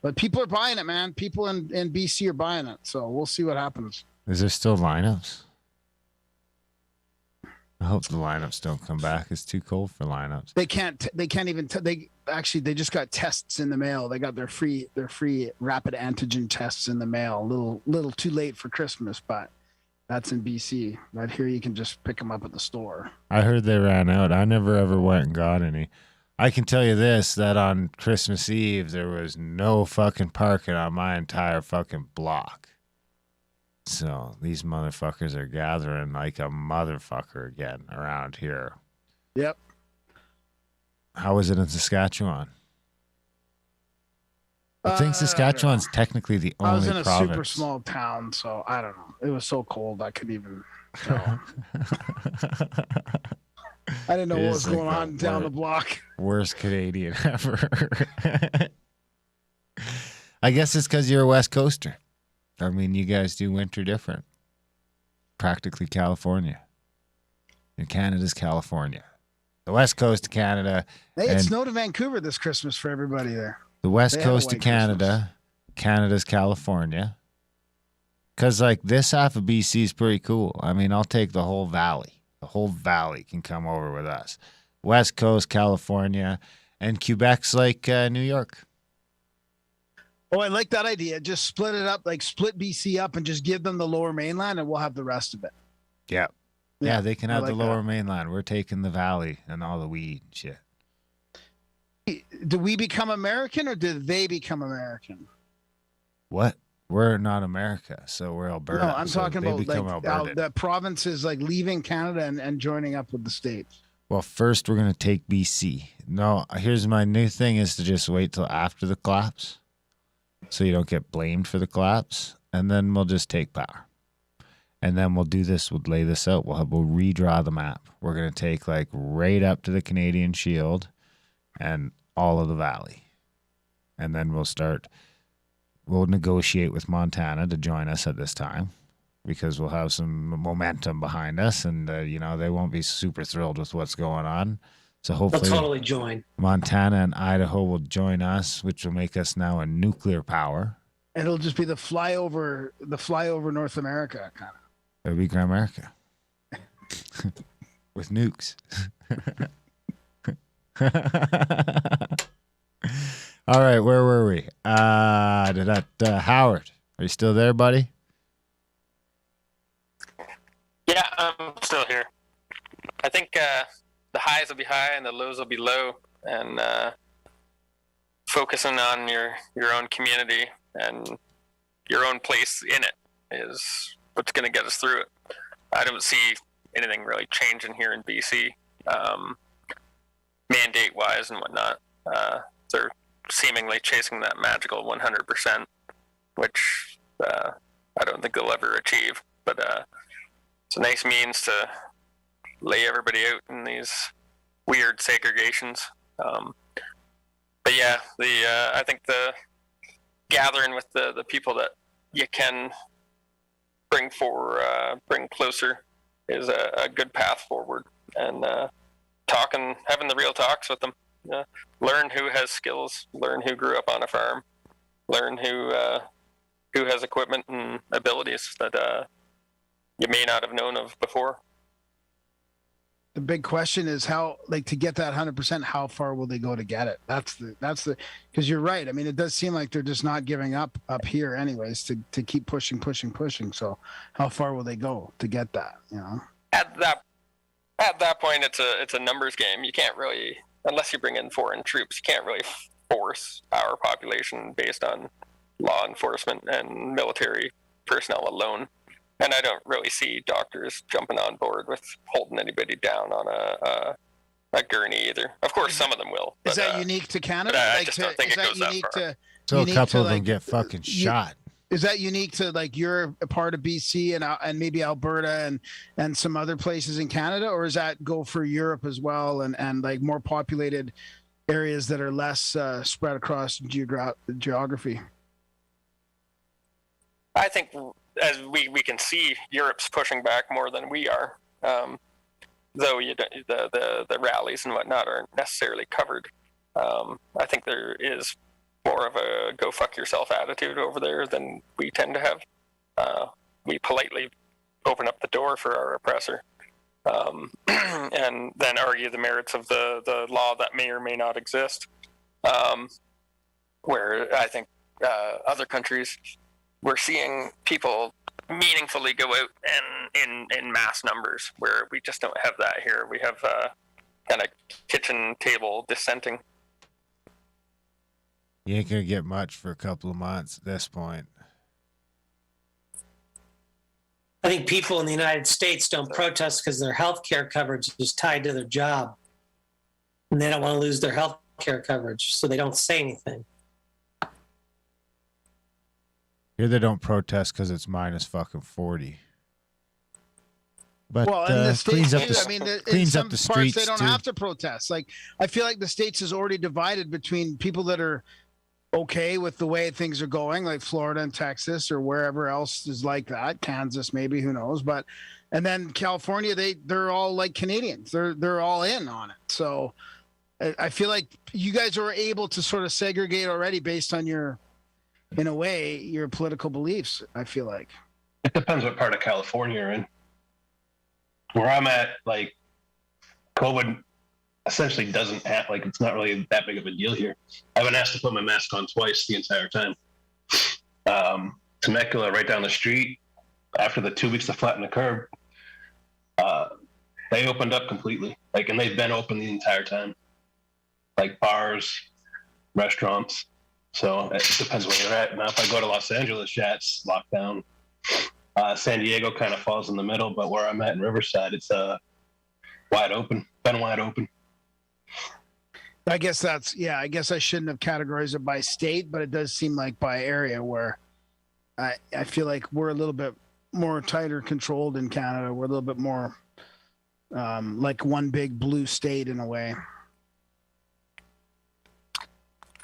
But people are buying it, man. People in BC are buying it. So we'll see what happens. Is there still lineups? I hope the lineups don't come back. It's too cold for lineups. They can't even. They just got tests in the mail. They got their free rapid antigen tests in the mail. Little too late for Christmas, but that's in BC. Right here, you can just pick them up at the store. I heard they ran out. I never ever went and got any. I can tell you this, that on Christmas Eve, there was no fucking parking on my entire fucking block. So these motherfuckers are gathering like a motherfucker again around here. Yep. How is it in Saskatchewan? I think Saskatchewan's technically the only province. I was in a province. super small town, so I don't know. It was so cold I couldn't even tell. I didn't know what was going on down the block. Worst Canadian ever. I guess it's because you're a West Coaster. I mean, you guys do winter different. Practically California. And Canada's California. The West Coast of Canada. Hey, it snowed in Vancouver this Christmas for everybody there. The West Coast of Canada. Canada's California. Because, like, this half of BC is pretty cool. I mean, I'll take the whole valley. The whole valley can come over with us. West Coast, California. And Quebec's like New York. Oh, I like that idea. Just split it up, like split BC up and just give them the lower mainland and we'll have the rest of it. Yeah. Yeah, they can have like the lower mainland. We're taking the valley and all the weed and shit. Do we become American or did they become American? What? We're not America, so we're Alberta. No, I'm talking about Alberta. the provinces like leaving Canada and joining up with the states. Well, first we're going to take BC. No, here's my new thing is to just wait till after the collapse so you don't get blamed for the collapse, and then we'll just take power. And then we'll do this, we'll lay this out. We'll redraw the map. We're going to take like right up to the Canadian Shield and all of the valley. And then we'll negotiate with Montana to join us at this time because we'll have some momentum behind us and, they won't be super thrilled with what's going on. So hopefully they'll totally join. Montana and Idaho will join us, which will make us now a nuclear power. And it'll just be the flyover North America kind of. It'll be Grimerica with nukes. All right, where were we? Howard, are you still there, buddy? Yeah, I'm still here. I think the highs will be high and the lows will be low, and focusing on your own community and your own place in it is what's going to get us through it. I don't see anything really changing here in BC, mandate-wise and whatnot. They're seemingly chasing that magical 100%, which I don't think they'll ever achieve. But it's a nice means to lay everybody out in these weird segregations. But yeah, I think the gathering with the people that you can bring closer is a good path forward, and having the real talks with them. Learn who has skills, learn who grew up on a farm, learn who has equipment and abilities that you may not have known of before. The big question is how, like, to get that 100%, how far will they go to get it? That's the, because you're right. I mean, it does seem like they're just not giving up here anyways to keep pushing. So how far will they go to get that, At that point, it's a numbers game. You can't really, unless you bring in foreign troops, you can't really force our population based on law enforcement and military personnel alone. And I don't really see doctors jumping on board with holding anybody down on a gurney either. Of course, some of them will. Is that unique to Canada? I just don't think it goes that far. So a couple of them get fucking shot. Is that unique to, like, you're a part of BC and maybe Alberta and some other places in Canada, or does that go for Europe as well and like more populated areas that are less spread across geography? I think as we can see, Europe's pushing back more than we are. though the rallies and whatnot aren't necessarily covered. I think there is more of a go fuck yourself attitude over there than we tend to have. We politely open up the door for our oppressor, and then argue the merits of the law that may or may not exist. Where I think other countries, we're seeing people meaningfully go out in mass numbers, where we just don't have that here. We have kind of kitchen table dissenting. You ain't gonna get much for a couple of months at this point. I think people in the United States don't protest because their health care coverage is tied to their job. And they don't want to lose their health care coverage, so they don't say anything. Here they don't protest because it's minus fucking 40. But well, in the states, cleans up the, cleans up the streets. They don't too. have to protest. Like, I feel like the states is already divided between people that are okay with the way things are going, like Florida and Texas or wherever else is like that, Kansas maybe, who knows, but and then California, they're all like Canadians, they're all in on it. So I feel like you guys are able to sort of segregate already based on your, in a way, your political beliefs. I feel like it depends what part of California you're in. Where I'm at, like, COVID essentially doesn't act like it's not really that big of a deal here. I've been asked to put my mask on twice the entire time. Temecula, right down the street, after the 2 weeks to flatten the curb, they opened up completely. Like, and they've been open the entire time. Like bars, restaurants. So it depends where you're at. Now, if I go to Los Angeles, yeah, it's locked down. San Diego kind of falls in the middle, but where I'm at in Riverside, it's wide open. Been wide open. I guess I guess I shouldn't have categorized it by state, but it does seem like by area where I feel like we're a little bit more tighter controlled in Canada. We're a little bit more like one big blue state in a way.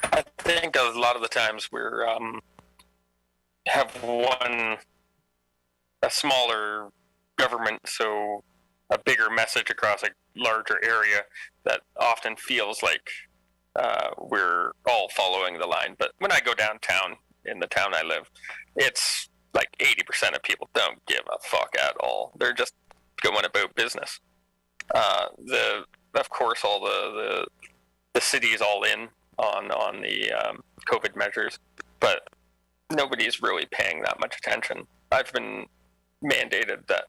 I think a lot of the times we're have a smaller government, so a bigger message across a larger area that often feels like we're all following the line. But when I go downtown in the town I live, it's like 80% of people don't give a fuck at all. They're just going about business. Of course, all the city is all in on the COVID measures, but nobody's really paying that much attention. I've been mandated that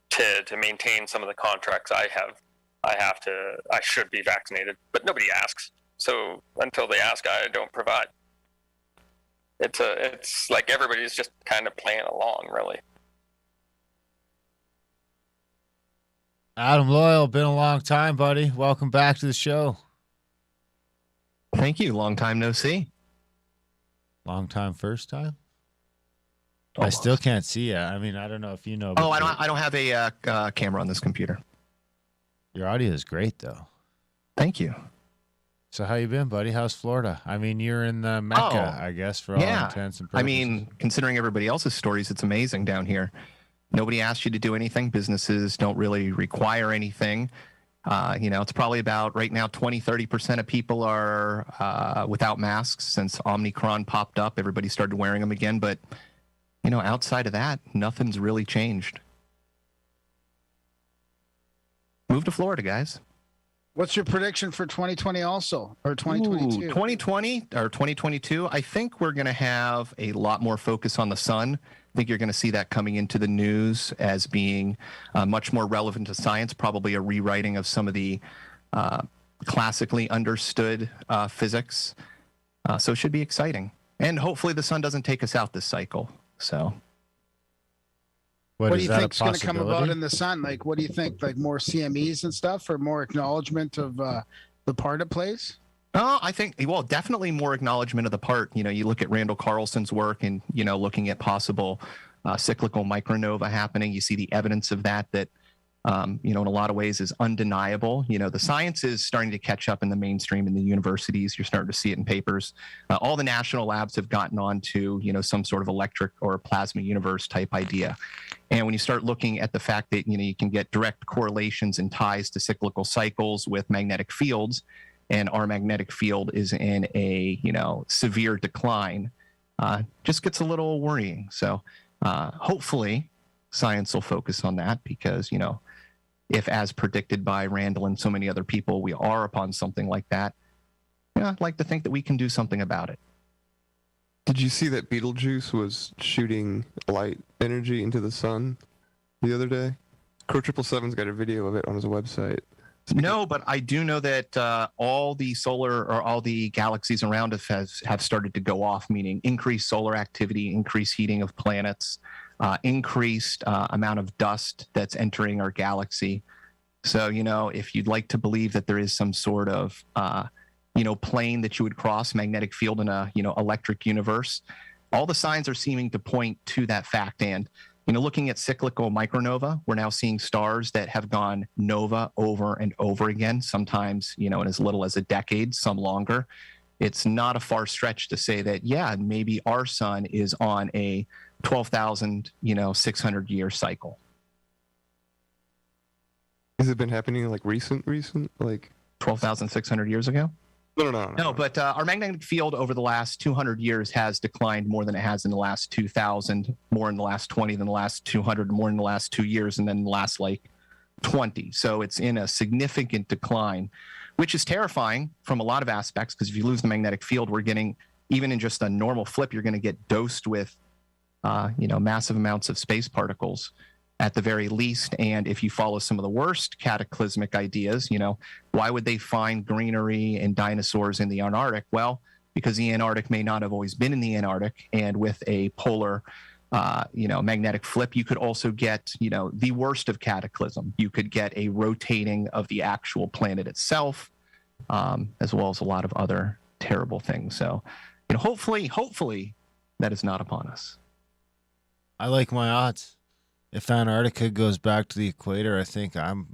to maintain some of the contracts I should be vaccinated, but nobody asks. So until they ask, I don't provide. It's like everybody's just kind of playing along, really. Adam Loyal, been a long time, buddy. Welcome back to the show. Thank you. Long time no see. Long time, first time. Almost. I still can't see you. I mean, I don't know if you know. Oh, I don't have a camera on this computer. Your audio is great, though. Thank you. So how you been, buddy? How's Florida? I mean, you're in the Mecca, I guess, for all intents and purposes. I mean, considering everybody else's stories, it's amazing down here. Nobody asks you to do anything. Businesses don't really require anything. It's probably about right now 20-30% of people are without masks since Omicron popped up. Everybody started wearing them again, but outside of that, nothing's really changed. Move to Florida, guys. What's your prediction for 2020 also, or 2022? 2020 or 2022, I think we're going to have a lot more focus on the sun. I think you're going to see that coming into the news as being much more relevant to science, probably a rewriting of some of the classically understood physics. So it should be exciting. And hopefully the sun doesn't take us out this cycle. So what do you think's going to come about in the sun? Like, what do you think? Like more CMEs and stuff, or more acknowledgement of the part it plays? Oh, I think, well, definitely more acknowledgement of the part. You look at Randall Carlson's work and, looking at possible cyclical micronova happening. You see the evidence of that, in a lot of ways is undeniable. The science is starting to catch up in the mainstream in the universities. You're starting to see it in papers. All the national labs have gotten on to, some sort of electric or plasma universe type idea. And when you start looking at the fact that, you can get direct correlations and ties to cyclical cycles with magnetic fields, and our magnetic field is in a, severe decline, just gets a little worrying. So hopefully science will focus on that because, if as predicted by Randall and so many other people, we are upon something like that, I'd like to think that we can do something about it. Did you see that Betelgeuse was shooting light energy into the sun the other day? Crow 777's got a video of it on his website. No, but I do know that all the solar or all the galaxies around us have started to go off, meaning increased solar activity, increased heating of planets, increased amount of dust that's entering our galaxy. So, if you'd like to believe that there is some sort of plane that you would cross, magnetic field in a, electric universe, all the signs are seeming to point to that fact. And, looking at cyclical micronova, we're now seeing stars that have gone nova over and over again, sometimes, in as little as a decade, some longer. It's not a far stretch to say that, yeah, maybe our sun is on a 12,600 year cycle. Has it been happening like recent, like 12,600 years ago? No, but our magnetic field over the last 200 years has declined more than it has in the last 2,000, more in the last 20 than the last 200, more in the last 2 years, and then the last 20. So it's in a significant decline, which is terrifying from a lot of aspects, because if you lose the magnetic field, we're getting, even in just a normal flip, you're going to get dosed with, massive amounts of space particles at the very least. And if you follow some of the worst cataclysmic ideas, why would they find greenery and dinosaurs in the Antarctic? Well, because the Antarctic may not have always been in the Antarctic. And with a polar, magnetic flip, you could also get, the worst of cataclysm. You could get a rotating of the actual planet itself, as well as a lot of other terrible things. So, hopefully that is not upon us. I like my odds. If Antarctica goes back to the equator, I think I'm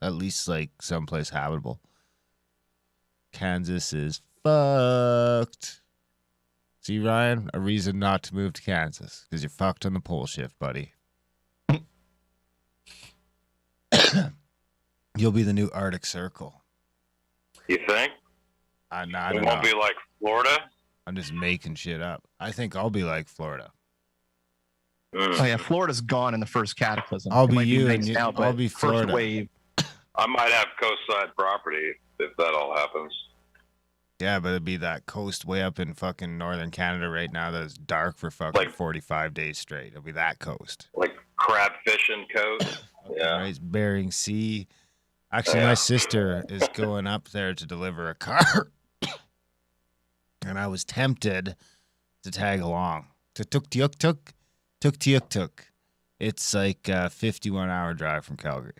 at least someplace habitable. Kansas is fucked. See, Ryan, a reason not to move to Kansas, because you're fucked on the pole shift, buddy. You'll be the new Arctic Circle. You think? I It don't won't know. be like Florida? I'm just making shit up. I think I'll be like Florida. Oh yeah, Florida's gone in the first cataclysm. I'll It be might you, nice and now, I'll but be first Florida. wave. I might have coastside property if that all happens. Yeah, but it'd be that coast way up in fucking northern Canada right now that's dark for fucking 45 days straight. It'll be that coast. Like crab fishing coast. Yeah. Right, Bering Sea. Actually, my sister is going up there to deliver a car. And I was tempted to tag along. To Tuk. It's like a 51-hour drive from Calgary.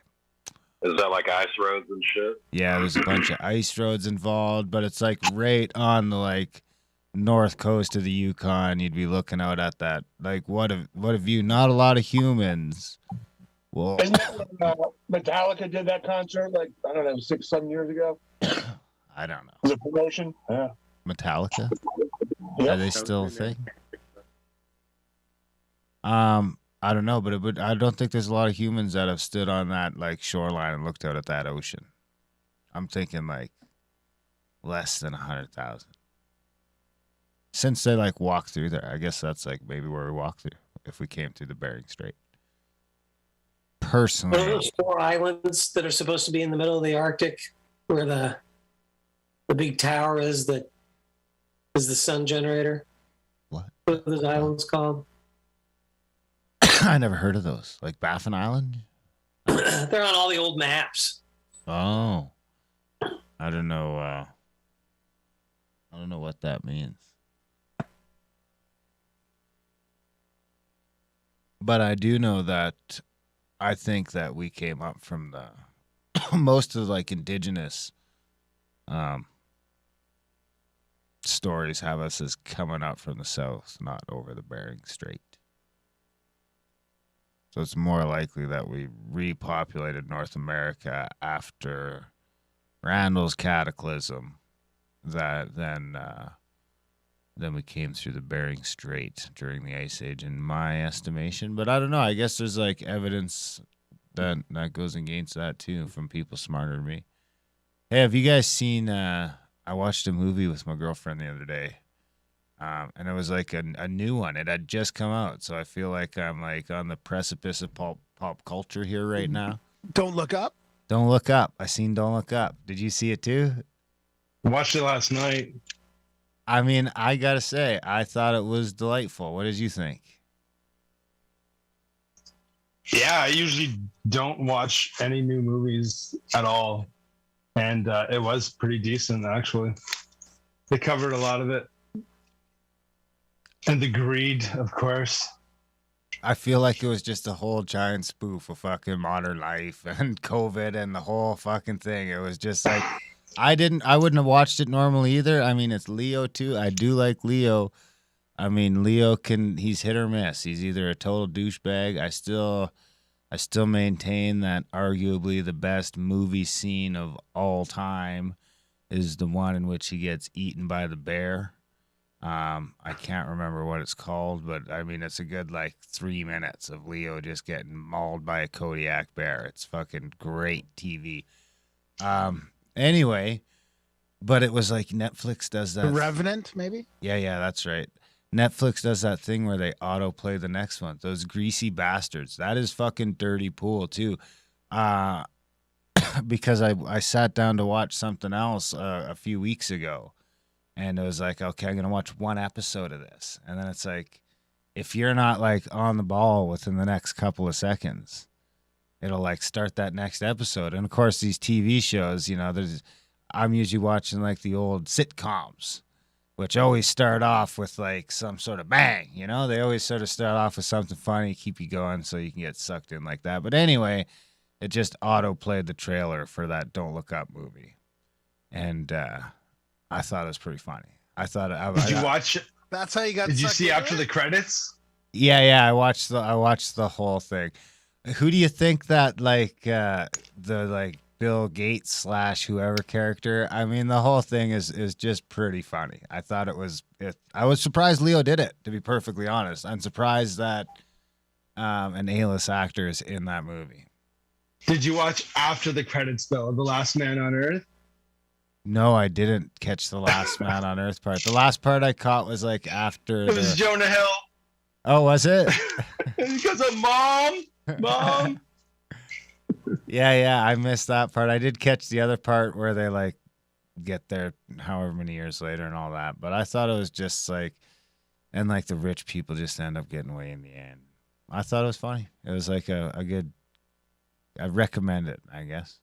Is that like ice roads and shit? Yeah, there's a bunch of ice roads involved, but it's right on the north coast of the Yukon. You'd be looking out at that. What a view. Not a lot of humans. Well, Isn't that when Metallica did that concert 6-7 years ago? I don't know. Was it promotion? Yeah. Metallica? Yep. Are they still a thing? I don't know, but I don't think there's a lot of humans that have stood on that shoreline and looked out at that ocean. I'm thinking less than 100,000. Since they walk through there, I guess that's maybe where we walk through if we came through the Bering Strait. Personally, What are those 4 islands that are supposed to be in the middle of the Arctic, where the big tower is that is the sun generator? What are those islands called? I never heard of those. Baffin Island? They're on all the old maps. Oh. I don't know. I don't know what that means. But I do know that I think that we came up from the most of indigenous stories have us as coming up from the south, not over the Bering Strait. So it's more likely that we repopulated North America after Randall's cataclysm than than we came through the Bering Strait during the Ice Age, in my estimation. But I don't know. I guess there's like evidence that goes against that too from people smarter than me. Hey, have you guys seen? I watched a movie with my girlfriend the other day, and it was like a new one. It had just come out, so I feel like I'm like on the precipice of pop culture here right now. Don't Look Up. Don't Look Up. I seen Don't Look Up. Did you see it too? Watched it last night. I mean, I gotta say, I thought it was delightful. What did you think? Yeah, I usually don't watch any new movies at all. And it was pretty decent, actually. They covered a lot of it. And the greed, of course. I feel like it was just a whole giant spoof of fucking modern life and COVID and the whole fucking thing. It was just like, I wouldn't have watched it normally either. I mean, it's Leo too. I do like Leo. I mean, Leo he's hit or miss. He's either a total douchebag. I still maintain that arguably the best movie scene of all time is the one in which he gets eaten by the bear. I can't remember what it's called, but I mean, it's a good like 3 minutes of Leo just getting mauled by a Kodiak bear. It's fucking great TV. Anyway, but it was like Netflix does that. The Revenant, maybe? Yeah, that's right. Netflix does that thing where they autoplay the next one. Those greasy bastards. That is fucking dirty pool too. Because I sat down to watch something else a few weeks ago. And it was like, okay, I'm going to watch one episode of this. And then it's like, if you're not like on the ball within the next couple of seconds, it'll like start that next episode. And of course, these TV shows, I'm usually watching like the old sitcoms, which always start off with like some sort of bang, they always sort of start off with something funny, keep you going so you can get sucked in like that. But anyway, it just auto played the trailer for that Don't Look Up movie. And, I thought it was pretty funny. Did you watch it? That's how you got. Did you see after the credits? Yeah. I watched the whole thing. Who do you think that like the like Bill Gates / whoever character? I mean, the whole thing is just pretty funny. I thought I was surprised Leo did it. To be perfectly honest, I'm surprised that an A-list actor is in that movie. Did you watch after the credits though? The Last Man on Earth. No, I didn't catch the Last Man on Earth part. The last part I caught was like after it was Jonah Hill. Oh, was it? Because of mom. Yeah, I missed that part. I did catch the other part where they like get there however many years later and all that. But I thought it was just like, and like the rich people just end up getting away in the end. I thought it was funny. It was like a good, I recommend it, I guess.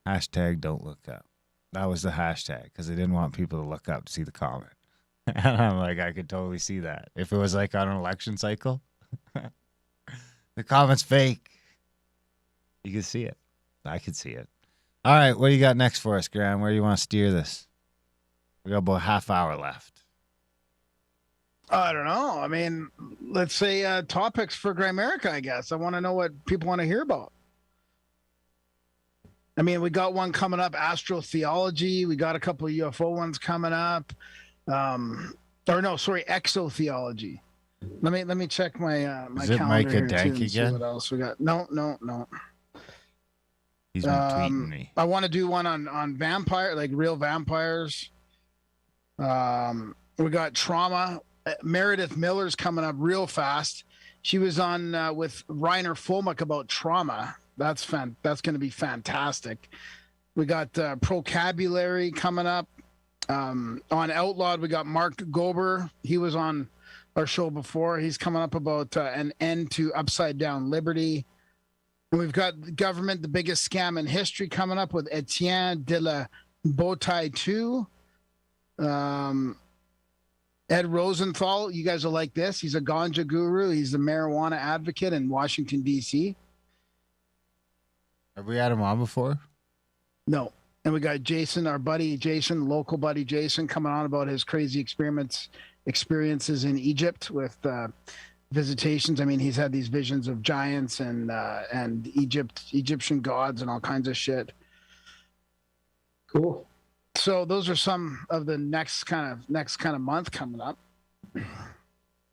Hashtag Don't Look Up. That was the hashtag because I didn't want people to look up to see the comment. And I'm like, I could totally see that. If it was like on an election cycle, the comment's fake. You could see it. I could see it. All right, what do you got next for us, Graham? Where do you want to steer this? We got about a half hour left. I don't know. I mean, let's say topics for Grimerica, I guess. I want to know what people want to hear about. I mean, we got one coming up, astrotheology. We got a couple of UFO ones coming up. Exotheology. Let me check my my calendar here too and see what else we got. No. He's been tweeting me. I want to do one on vampire, like real vampires. We got trauma. Meredith Miller's coming up real fast. She was on with Reiner Fulmick about trauma. That's going to be fantastic. We got Procabulary coming up. On Outlawed, we got Mark Gober. He was on our show before. He's coming up about an end to upside down liberty. And we've got Government, the biggest scam in history, coming up with Etienne de la Bataille 2. Ed Rosenthal, you guys will like this. He's a ganja guru. He's the marijuana advocate in Washington, D.C. Have we had him on before? No. And we got Jason, our buddy Jason, local buddy Jason, coming on about his crazy experiences in Egypt with visitations. I mean, he's had these visions of giants and Egyptian gods and all kinds of shit. Cool. So those are some of the next kind of month coming up.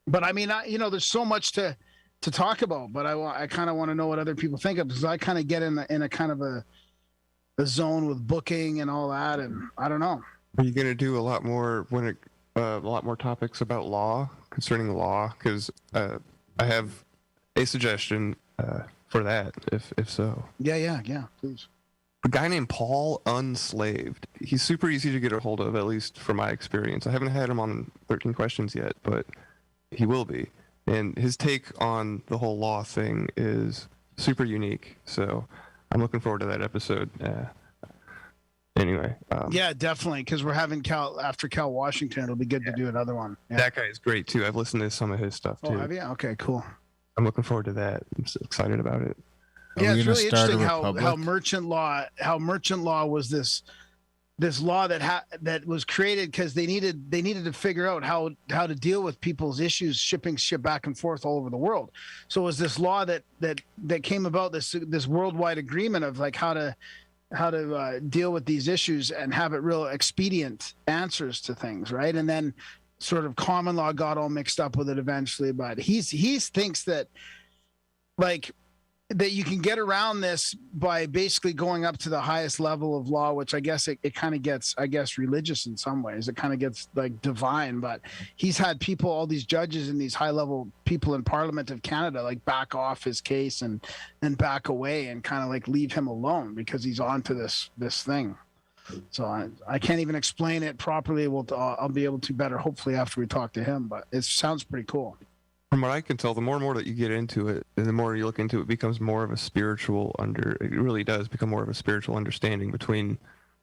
But I mean, there's so much to talk about. But I kind of want to know what other people think of, because I kind of get in a kind of a zone with booking and all that, and I don't know. Are you going to do a lot more a lot more topics about law, concerning law? Because I have a suggestion for that, if so. Yeah, please. A guy named Paul Unslaved. He's super easy to get a hold of, at least from my experience. I haven't had him on 13 Questions yet, but he will be. And his take on the whole law thing is super unique. So I'm looking forward to that episode. Anyway. Yeah, definitely, because we're having after Cal Washington. It'll be good to do another one. Yeah. That guy is great, too. I've listened to some of his stuff, too. Oh, have you? Okay, cool. I'm looking forward to that. I'm so excited about it. Yeah, it's really interesting how merchant law was this law that was created because they needed to figure out how to deal with people's issues shipping shit back and forth all over the world. So it was this law that came about, this worldwide agreement of like how to deal with these issues and have it real expedient answers to things, right? And then sort of common law got all mixed up with it eventually, but he thinks that that you can get around this by basically going up to the highest level of law, which I guess it kind of gets, religious in some ways. It kind of gets like divine, but he's had people, all these judges and these high level people in Parliament of Canada, like back off his case and back away and kind of like leave him alone because he's onto this thing. So I can't even explain it properly. I'll be able to better hopefully after we talk to him, but it sounds pretty cool. From what I can tell, the more and more that you get into it, and the more you look into it, it becomes more of a spiritual it really does become more of a spiritual understanding between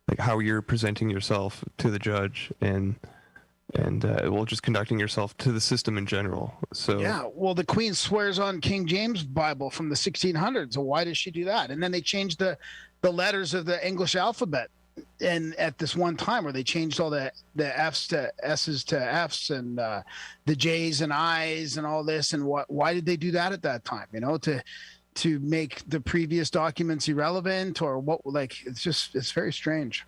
like how you're presenting yourself to the judge and just conducting yourself to the system in general. So yeah, well, the Queen swears on King James Bible from the 1600s. So why does she do that? And then they changed the letters of the English alphabet. And at this one time where they changed all the F's to S's to F's and the J's and I's and all this, and why did they do that at that time? To make the previous documents irrelevant, or what? Like it's very strange.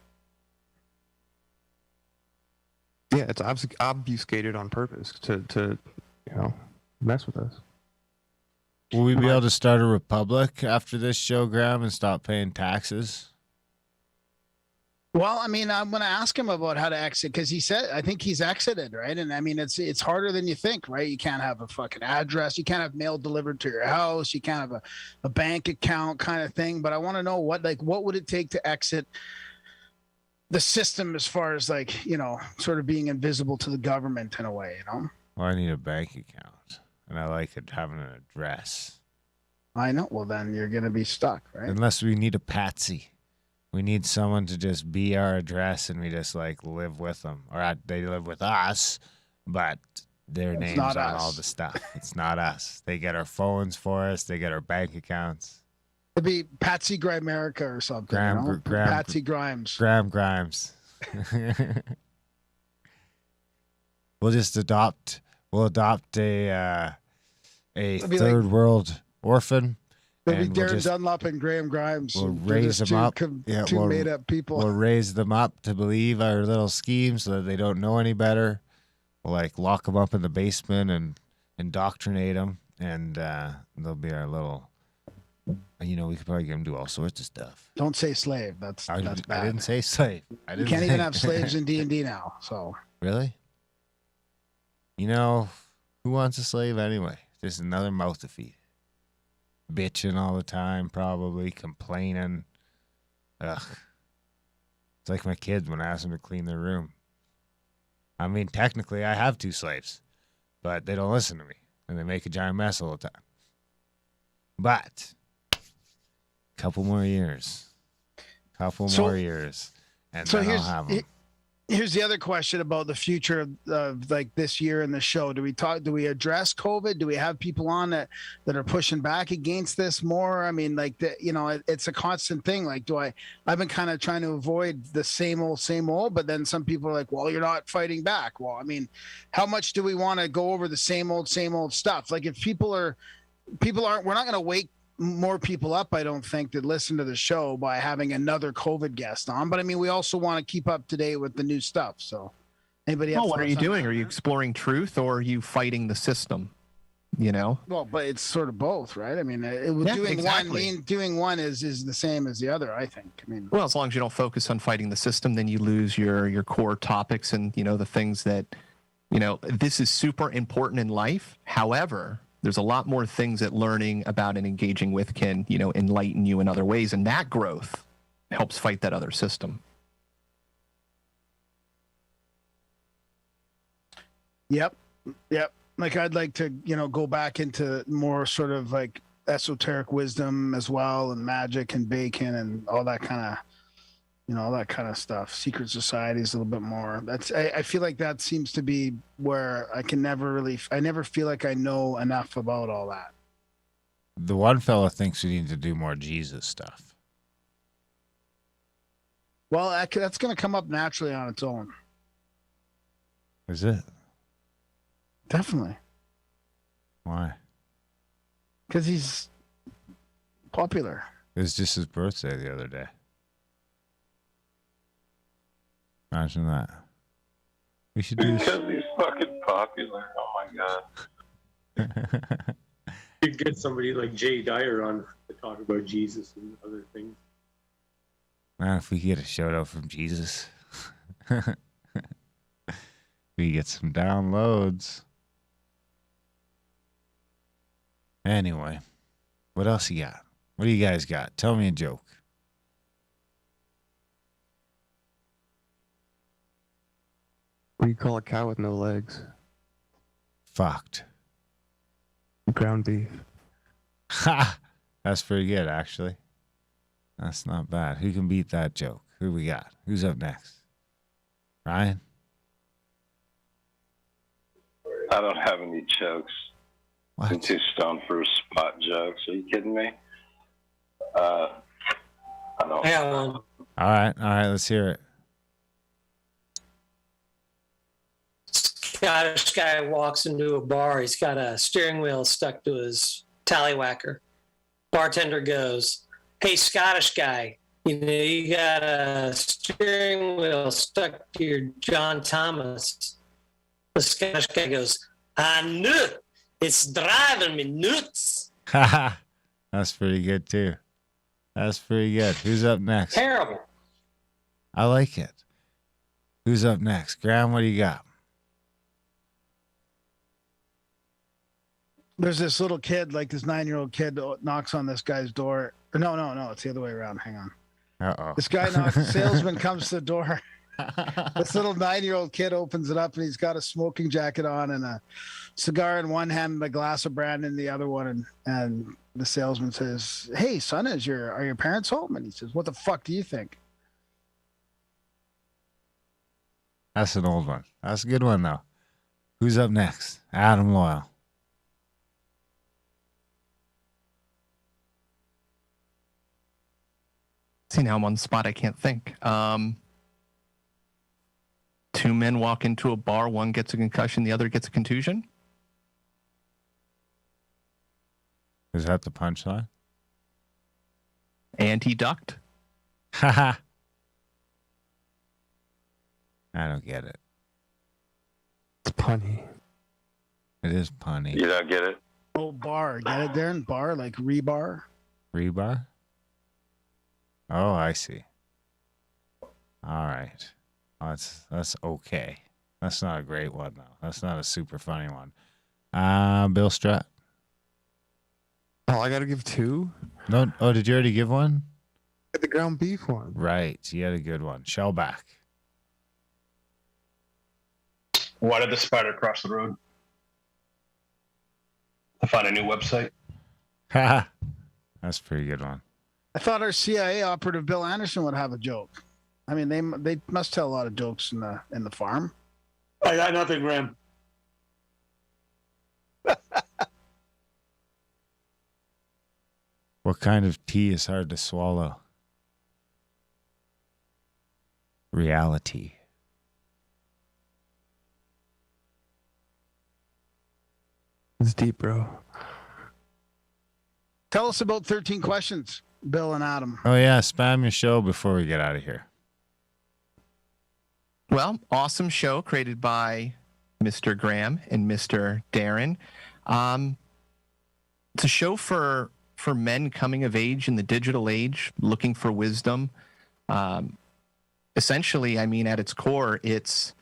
Yeah, it's obfuscated on purpose to mess with us. Will we be able to start a republic after this show, Graham, and stop paying taxes? Well, I mean, I'm going to ask him about how to exit because I think he's exited, right? And I mean, it's harder than you think, right? You can't have a fucking address. You can't have mail delivered to your house. You can't have a bank account kind of thing. But I want to know what would it take to exit the system as far as sort of being invisible to the government in a way, Well, I need a bank account and I like it having an address. I know. Well, then you're going to be stuck, right? Unless we need a patsy. We need someone to just be our address and we just live with them. Or they live with us, but their name's on all the stuff. It's not us. They get our phones for us. They get our bank accounts. It'd be Patsy Grimerica or something. Patsy Grimes. Graham Grimes. We'll adopt a third world orphan. Maybe Darren Dunlop and Graham Grimes. We'll raise them up. Two made-up people. We'll raise them up to believe our little scheme so that they don't know any better. We'll lock them up in the basement and indoctrinate them, and they'll be our little. We could probably get them to do all sorts of stuff. Don't say slave. That's bad. I didn't say slave. You can't even have slaves in D&D now. So really, who wants a slave anyway? Just another mouth to feed. Bitching all the time, probably complaining. Ugh. It's like my kids when I ask them to clean their room. I mean, technically, I have 2 slaves, but they don't listen to me, and they make a giant mess all the time. But couple more years, and then I'll have them. Here's the other question about the future of this year in the show. Do we address COVID? Do we have people on that are pushing back against this more? I mean, it's a constant thing. I've been kind of trying to avoid the same old, but then some people are like, well, you're not fighting back. Well, I mean, how much do we want to go over the same old stuff? Like if people aren't, we're not going to more people up, I don't think, that listen to the show by having another COVID guest on. But I mean, we also want to keep up to date with the new stuff. So, anybody have Well, what are you thoughts on doing? that? Are you exploring truth or are you fighting the system? You know? Well, but it's sort of both, right? I mean, Yeah, doing exactly. doing one is the same as the other, I think. I mean, Well, as long as you don't focus on fighting the system, then you lose your core topics and, you know, the things that, you know, this is super important in life. However, there's a lot more things that learning about and engaging with can, you know, enlighten you in other ways. And that growth helps fight that other system. Yep. Like I'd like to, go back into more sort of like esoteric wisdom as well, and magic and bacon and all that kind of stuff. Secret societies a little bit more. I feel like that seems to be where I never feel like I know enough about all that. The one fella thinks we need to do more Jesus stuff. Well, that's going to come up naturally on its own. Is it? Definitely. Why? Because he's popular. It was just his birthday the other day. Imagine that. We should do Because he's fucking popular. Oh my god. You could get somebody like Jay Dyer on to talk about Jesus and other things. Man, if we get a shout out from Jesus, we get some downloads. Anyway, what else you got? What do you guys got? Tell me a joke. What do you call a cow with no legs? Fucked. Ground beef. Ha! That's pretty good, actually. That's not bad. Who can beat that joke? Who we got? Who's up next? Ryan? I don't have any jokes. What? I'm too stoned for spot jokes. Are you kidding me? I don't. I got one. All right, let's hear it. Scottish guy walks into a bar. He's got a steering wheel stuck to his tallywhacker. Bartender goes, "Hey, Scottish guy, you got a steering wheel stuck to your John Thomas." The Scottish guy goes, "I knew. It's driving me nuts." Ha! That's pretty good, too. That's pretty good. Who's up next? Terrible. I like it. Who's up next? Graham, what do you got? There's this little kid, like this 9-year-old kid, that knocks on this guy's door. Or no, it's the other way around. Hang on. Uh-oh. This guy knocks. The salesman comes to the door. This little 9-year-old kid opens it up, and he's got a smoking jacket on and a cigar in one hand and a glass of brandy in the other one. And the salesman says, "Hey, son, are your parents home?" And he says, "What the fuck do you think?" That's an old one. That's a good one, though. Who's up next? Adam Loyal. See, now I'm on the spot. I can't think. Two men walk into a bar. One gets a concussion. The other gets a contusion. Is that the punchline? And he ducked. Haha. I don't get it. It's punny. It is punny. You don't get it? Oh, bar. Get it, Darren? Bar, like rebar? Rebar? Oh, I see. All right. That's okay. That's not a great one, though. That's not a super funny one. Bill Strutt. Oh, I got to give two? No. Oh, did you already give one? The ground beef one. Right. You had a good one. Shellback. Why did the spider cross the road? To find a new website. Haha. That's a pretty good one. I thought our CIA operative Bill Anderson would have a joke. I mean, they must tell a lot of jokes in the farm. I got nothing, Graham. What kind of tea is hard to swallow? Reality. It's deep, bro. Tell us about 13 questions, Bill and Adam. Oh yeah, spam your show before we get out of here. Well, awesome show created by Mr. Graham and Mr. Darren. It's a show for men coming of age in the digital age, looking for wisdom. Essentially, I mean, at its core, it's,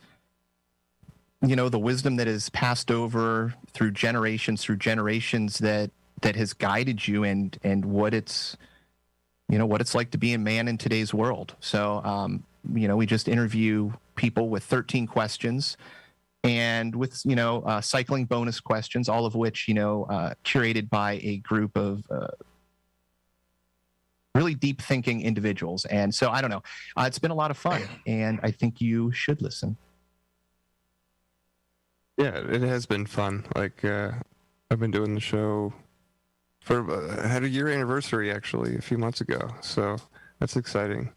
the wisdom that is passed over through generations that has guided you and what it's like to be a man in today's world. So, we just interview people with 13 questions and with, cycling bonus questions, all of which, curated by a group of really deep thinking individuals. And so, I don't know, it's been a lot of fun, and I think you should listen. Yeah, it has been fun. Like, I've been doing the show I had a year anniversary actually a few months ago, so that's exciting.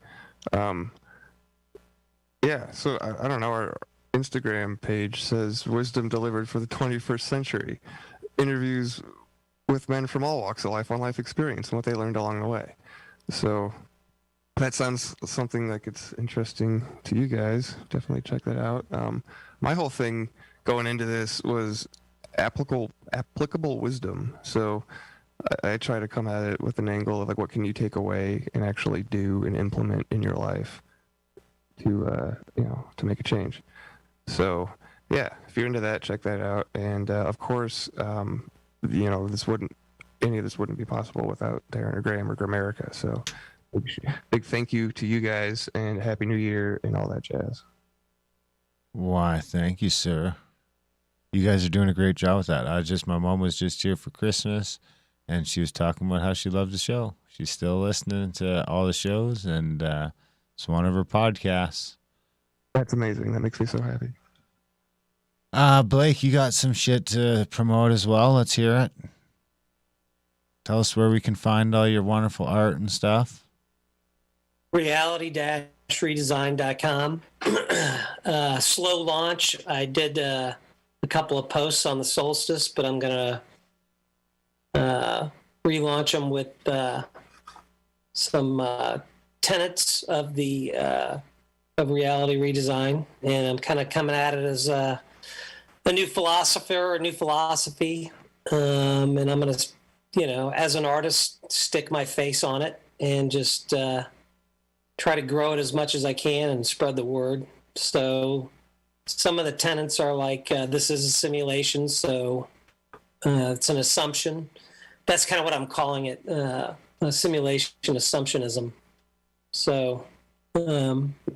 Yeah, so I don't know, our Instagram page says wisdom delivered for the 21st century. Interviews with men from all walks of life on life experience and what they learned along the way. So that sounds something like it's interesting to you guys. Definitely check that out. My whole thing going into this was applicable wisdom. So I try to come at it with an angle of like, what can you take away and actually do and implement in your life to make a change. So yeah, if you're into that, check that out. And of course, any of this wouldn't be possible without Darren or Graham or Grimerica. So big thank you to you guys, and Happy New Year and all that jazz. Why, thank you, sir. You guys are doing a great job with that. My mom was just here for Christmas, and she was talking about how she loved the show. She's still listening to all the shows, and it's one of her podcasts. That's amazing. That makes me so happy. Blake, you got some shit to promote as well. Let's hear it. Tell us where we can find all your wonderful art and stuff. Reality-redesign.com. Slow launch. I did a couple of posts on the solstice, but I'm going to relaunch them with some tenets of the of reality redesign, and I'm kind of coming at it as a new philosopher, a new philosophy, and I'm going to, as an artist, stick my face on it and just try to grow it as much as I can and spread the word. So some of the tenets are like, this is a simulation, so it's an assumption. That's kind of what I'm calling it, a simulation assumptionism. So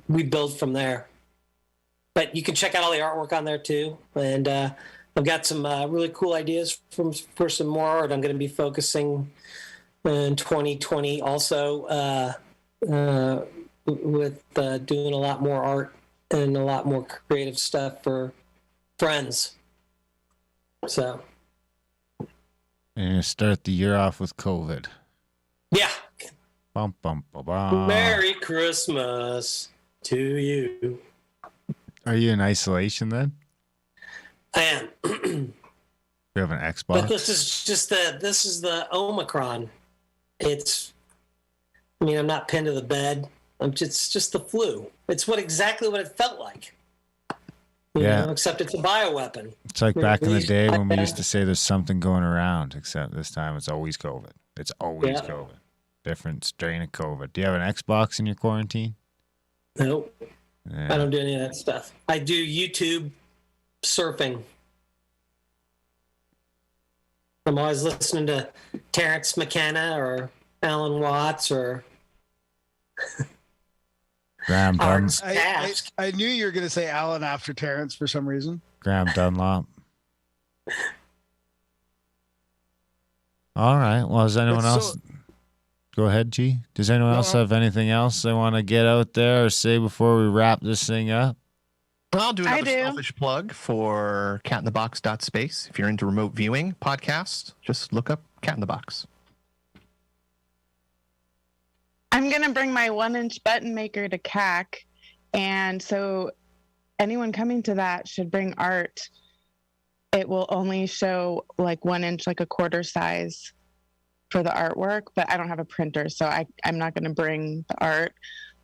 we build from there. But you can check out all the artwork on there too. And I've got some really cool ideas for some more art. I'm going to be focusing in 2020 also with doing a lot more art and a lot more creative stuff for friends. So. And start the year off with COVID. Yeah. Bum, bum, bum, bum. Merry Christmas to you. Are you in isolation then? I am. You have an Xbox? But this is the Omicron. I'm not pinned to the bed. It's just the flu. It's exactly what it felt like. You know, except it's a bioweapon. It's like back in the day when we used to say there's something going around, except this time it's always COVID. It's always COVID. Different strain of COVID. Do you have an Xbox in your quarantine? Nope. Yeah. I don't do any of that stuff. I do YouTube surfing. I'm always listening to Terrence McKenna or Alan Watts or Graham Dunlop. I knew you were going to say Alan after Terrence for some reason. Graham Dunlop. All right. Well, does anyone else... Go ahead, G. Does anyone else have anything else they want to get out there or say before we wrap this thing up? I'll do another selfish plug for catinthebox.space. If you're into remote viewing podcasts, just look up Cat in the Box. I'm going to bring my 1-inch button maker to CAC. And so anyone coming to that should bring art. It will only show like 1 inch, like a quarter size for the artwork, but I don't have a printer, so I'm not going to bring the art.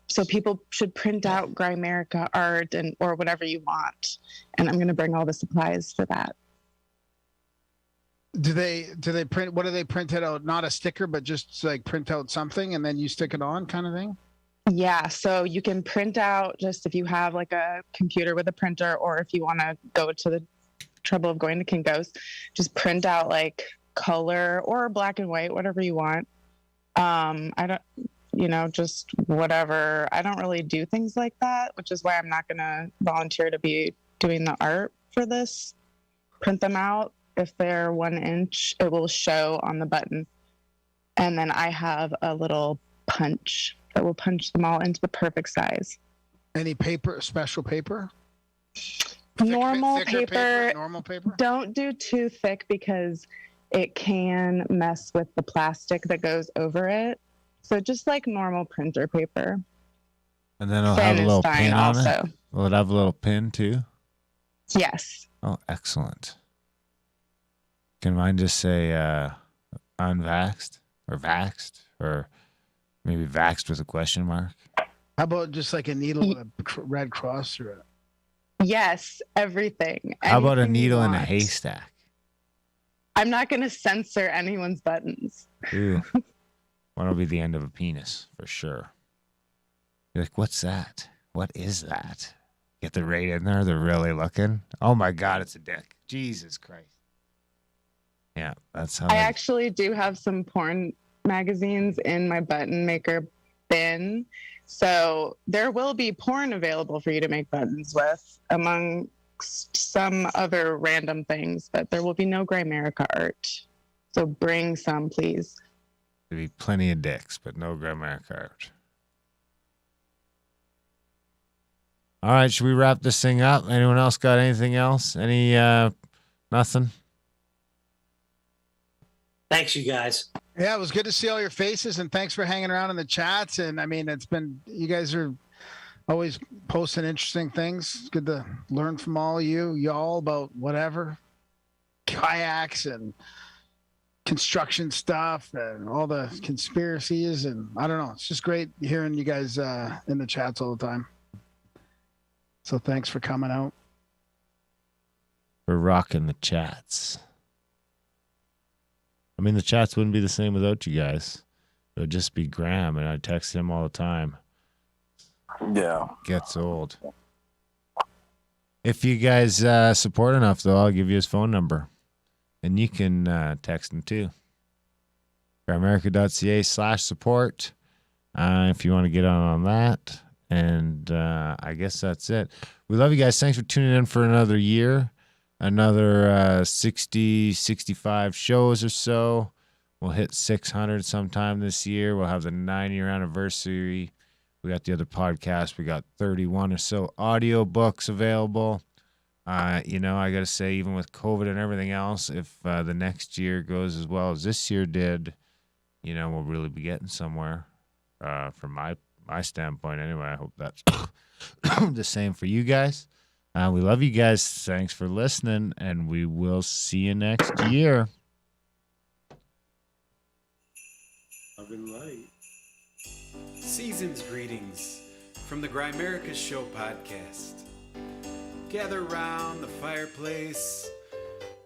So people should print out Grimerica art or whatever you want, and I'm going to bring all the supplies for that. Do they print? What do they print it out? Not a sticker, but just like print out something and then you stick it on, kind of thing. Yeah, so you can print out just if you have like a computer with a printer, or if you want to go to the trouble of going to Kinko's, just print out like color or black and white, whatever you want. I don't, just whatever. I don't really do things like that, which is why I'm not going to volunteer to be doing the art for this. Print them out. If they're 1 inch, it will show on the button. And then I have a little punch that will punch them all into the perfect size. Any paper, special paper? Normal paper. Normal paper. Don't do too thick because it can mess with the plastic that goes over it. So just like normal printer paper. And then it'll have a little pin on also. it. Will it have a little pin too? Yes. Oh, excellent. Can mine just say unvaxxed or vaxxed or maybe vaxxed with a question mark? How about just like a needle with a red cross through it? Yes, everything. How about a Anything you needle in a want. haystack? I'm not going to censor anyone's buttons. Ooh. One will be the end of a penis for sure. You're like, what's that? What is that? Get the rate in there. They're really looking. Oh my God, it's a dick. Jesus Christ. Yeah, that's how I actually do have some porn magazines in my button maker bin. So there will be porn available for you to make buttons with, among some other random things, but there will be no Grimerica art. So bring some, please. There'll be plenty of dicks, but no Grimerica art. All right, should we wrap this thing up? Anyone else got anything else? Nothing? Thanks, you guys. Yeah, it was good to see all your faces, and thanks for hanging around in the chats. And I mean, you guys are always posting interesting things. It's good to learn from all y'all about whatever, kayaks and construction stuff and all the conspiracies. And I don't know, it's just great hearing you guys in the chats all the time. So thanks for coming out. We're rocking the chats. I mean, the chats wouldn't be the same without you guys. It would just be Graham, and I text him all the time. Yeah. Gets old. If you guys support enough, though, I'll give you his phone number. And you can text him, too. Grimerica.ca/support if you want to get on that. And I guess that's it. We love you guys. Thanks for tuning in for another year. Another 60, 65 shows or so. We'll hit 600 sometime this year. We'll have the 9-year anniversary. We got the other podcast. We got 31 or so audio books available. I got to say, even with COVID and everything else, if the next year goes as well as this year did, we'll really be getting somewhere from my standpoint anyway. I hope that's the same for you guys. We love you guys. Thanks for listening, and we will see you next year. Love and light. Season's greetings from the Grimerica Show podcast. Gather round the fireplace.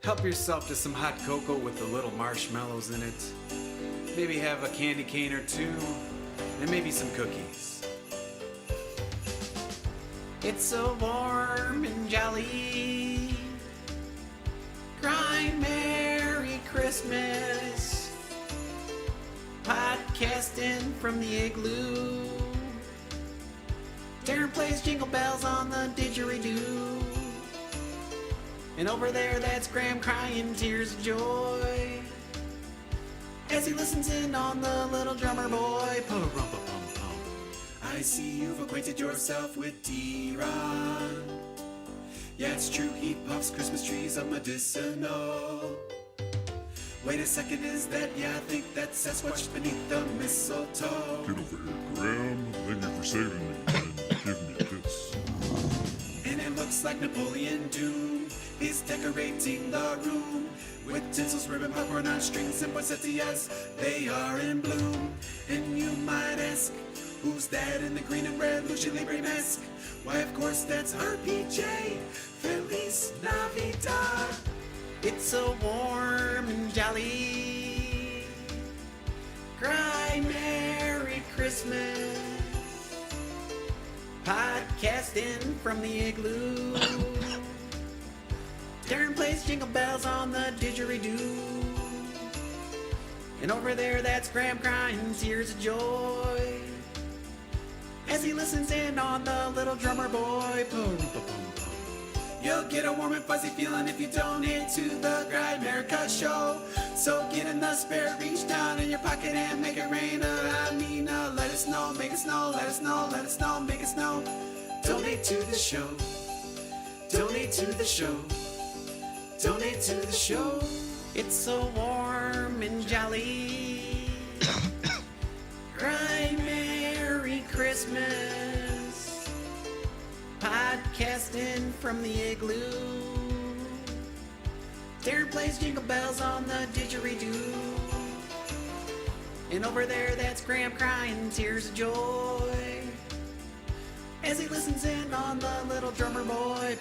Help yourself to some hot cocoa with a little marshmallows in it. Maybe have a candy cane or two, and maybe some cookies. It's so warm and jolly. Crying Merry Christmas. Podcasting from the igloo. Darren plays Jingle Bells on the didgeridoo. And over there, that's Graham crying tears of joy as he listens in on the little drummer boy. Pa-rum-pa-pum-pum. I see you've acquainted yourself with T-Ron. Yeah, it's true, he puffs Christmas trees up medicinal. Wait a second, is that? Yeah, I think that's Sasquatch beneath the mistletoe. Get over here, Graham. Thank you for saving me and giving me a kiss. And it looks like Napoleon Doom He's decorating the room with tinsels, ribbon, popcorn on strings, and poinsettias. They are in bloom. And you might ask, who's that in the green and red Lucha Libre mask? Why, of course, that's RPJ. Feliz Navidad. It's so warm and jolly. Cry Merry Christmas. Podcasting from the igloo. Darren plays jingle bells on the didgeridoo. And over there, that's Graham crying tears of joy as he listens in on the little drummer boy. You'll get a warm and fuzzy feeling if you donate to the Grimerica show. So get in the spirit, reach down in your pocket and make it rain. Let it snow, make it snow, let it snow, let it snow, make it snow. Donate to the show. Donate to the show. Donate to the show. It's so warm and jolly. Cry Merry Christmas. Podcasting from the igloo. Darren plays jingle bells on the didgeridoo. And over there, that's Graham crying tears of joy as he listens in on the little drummer boy.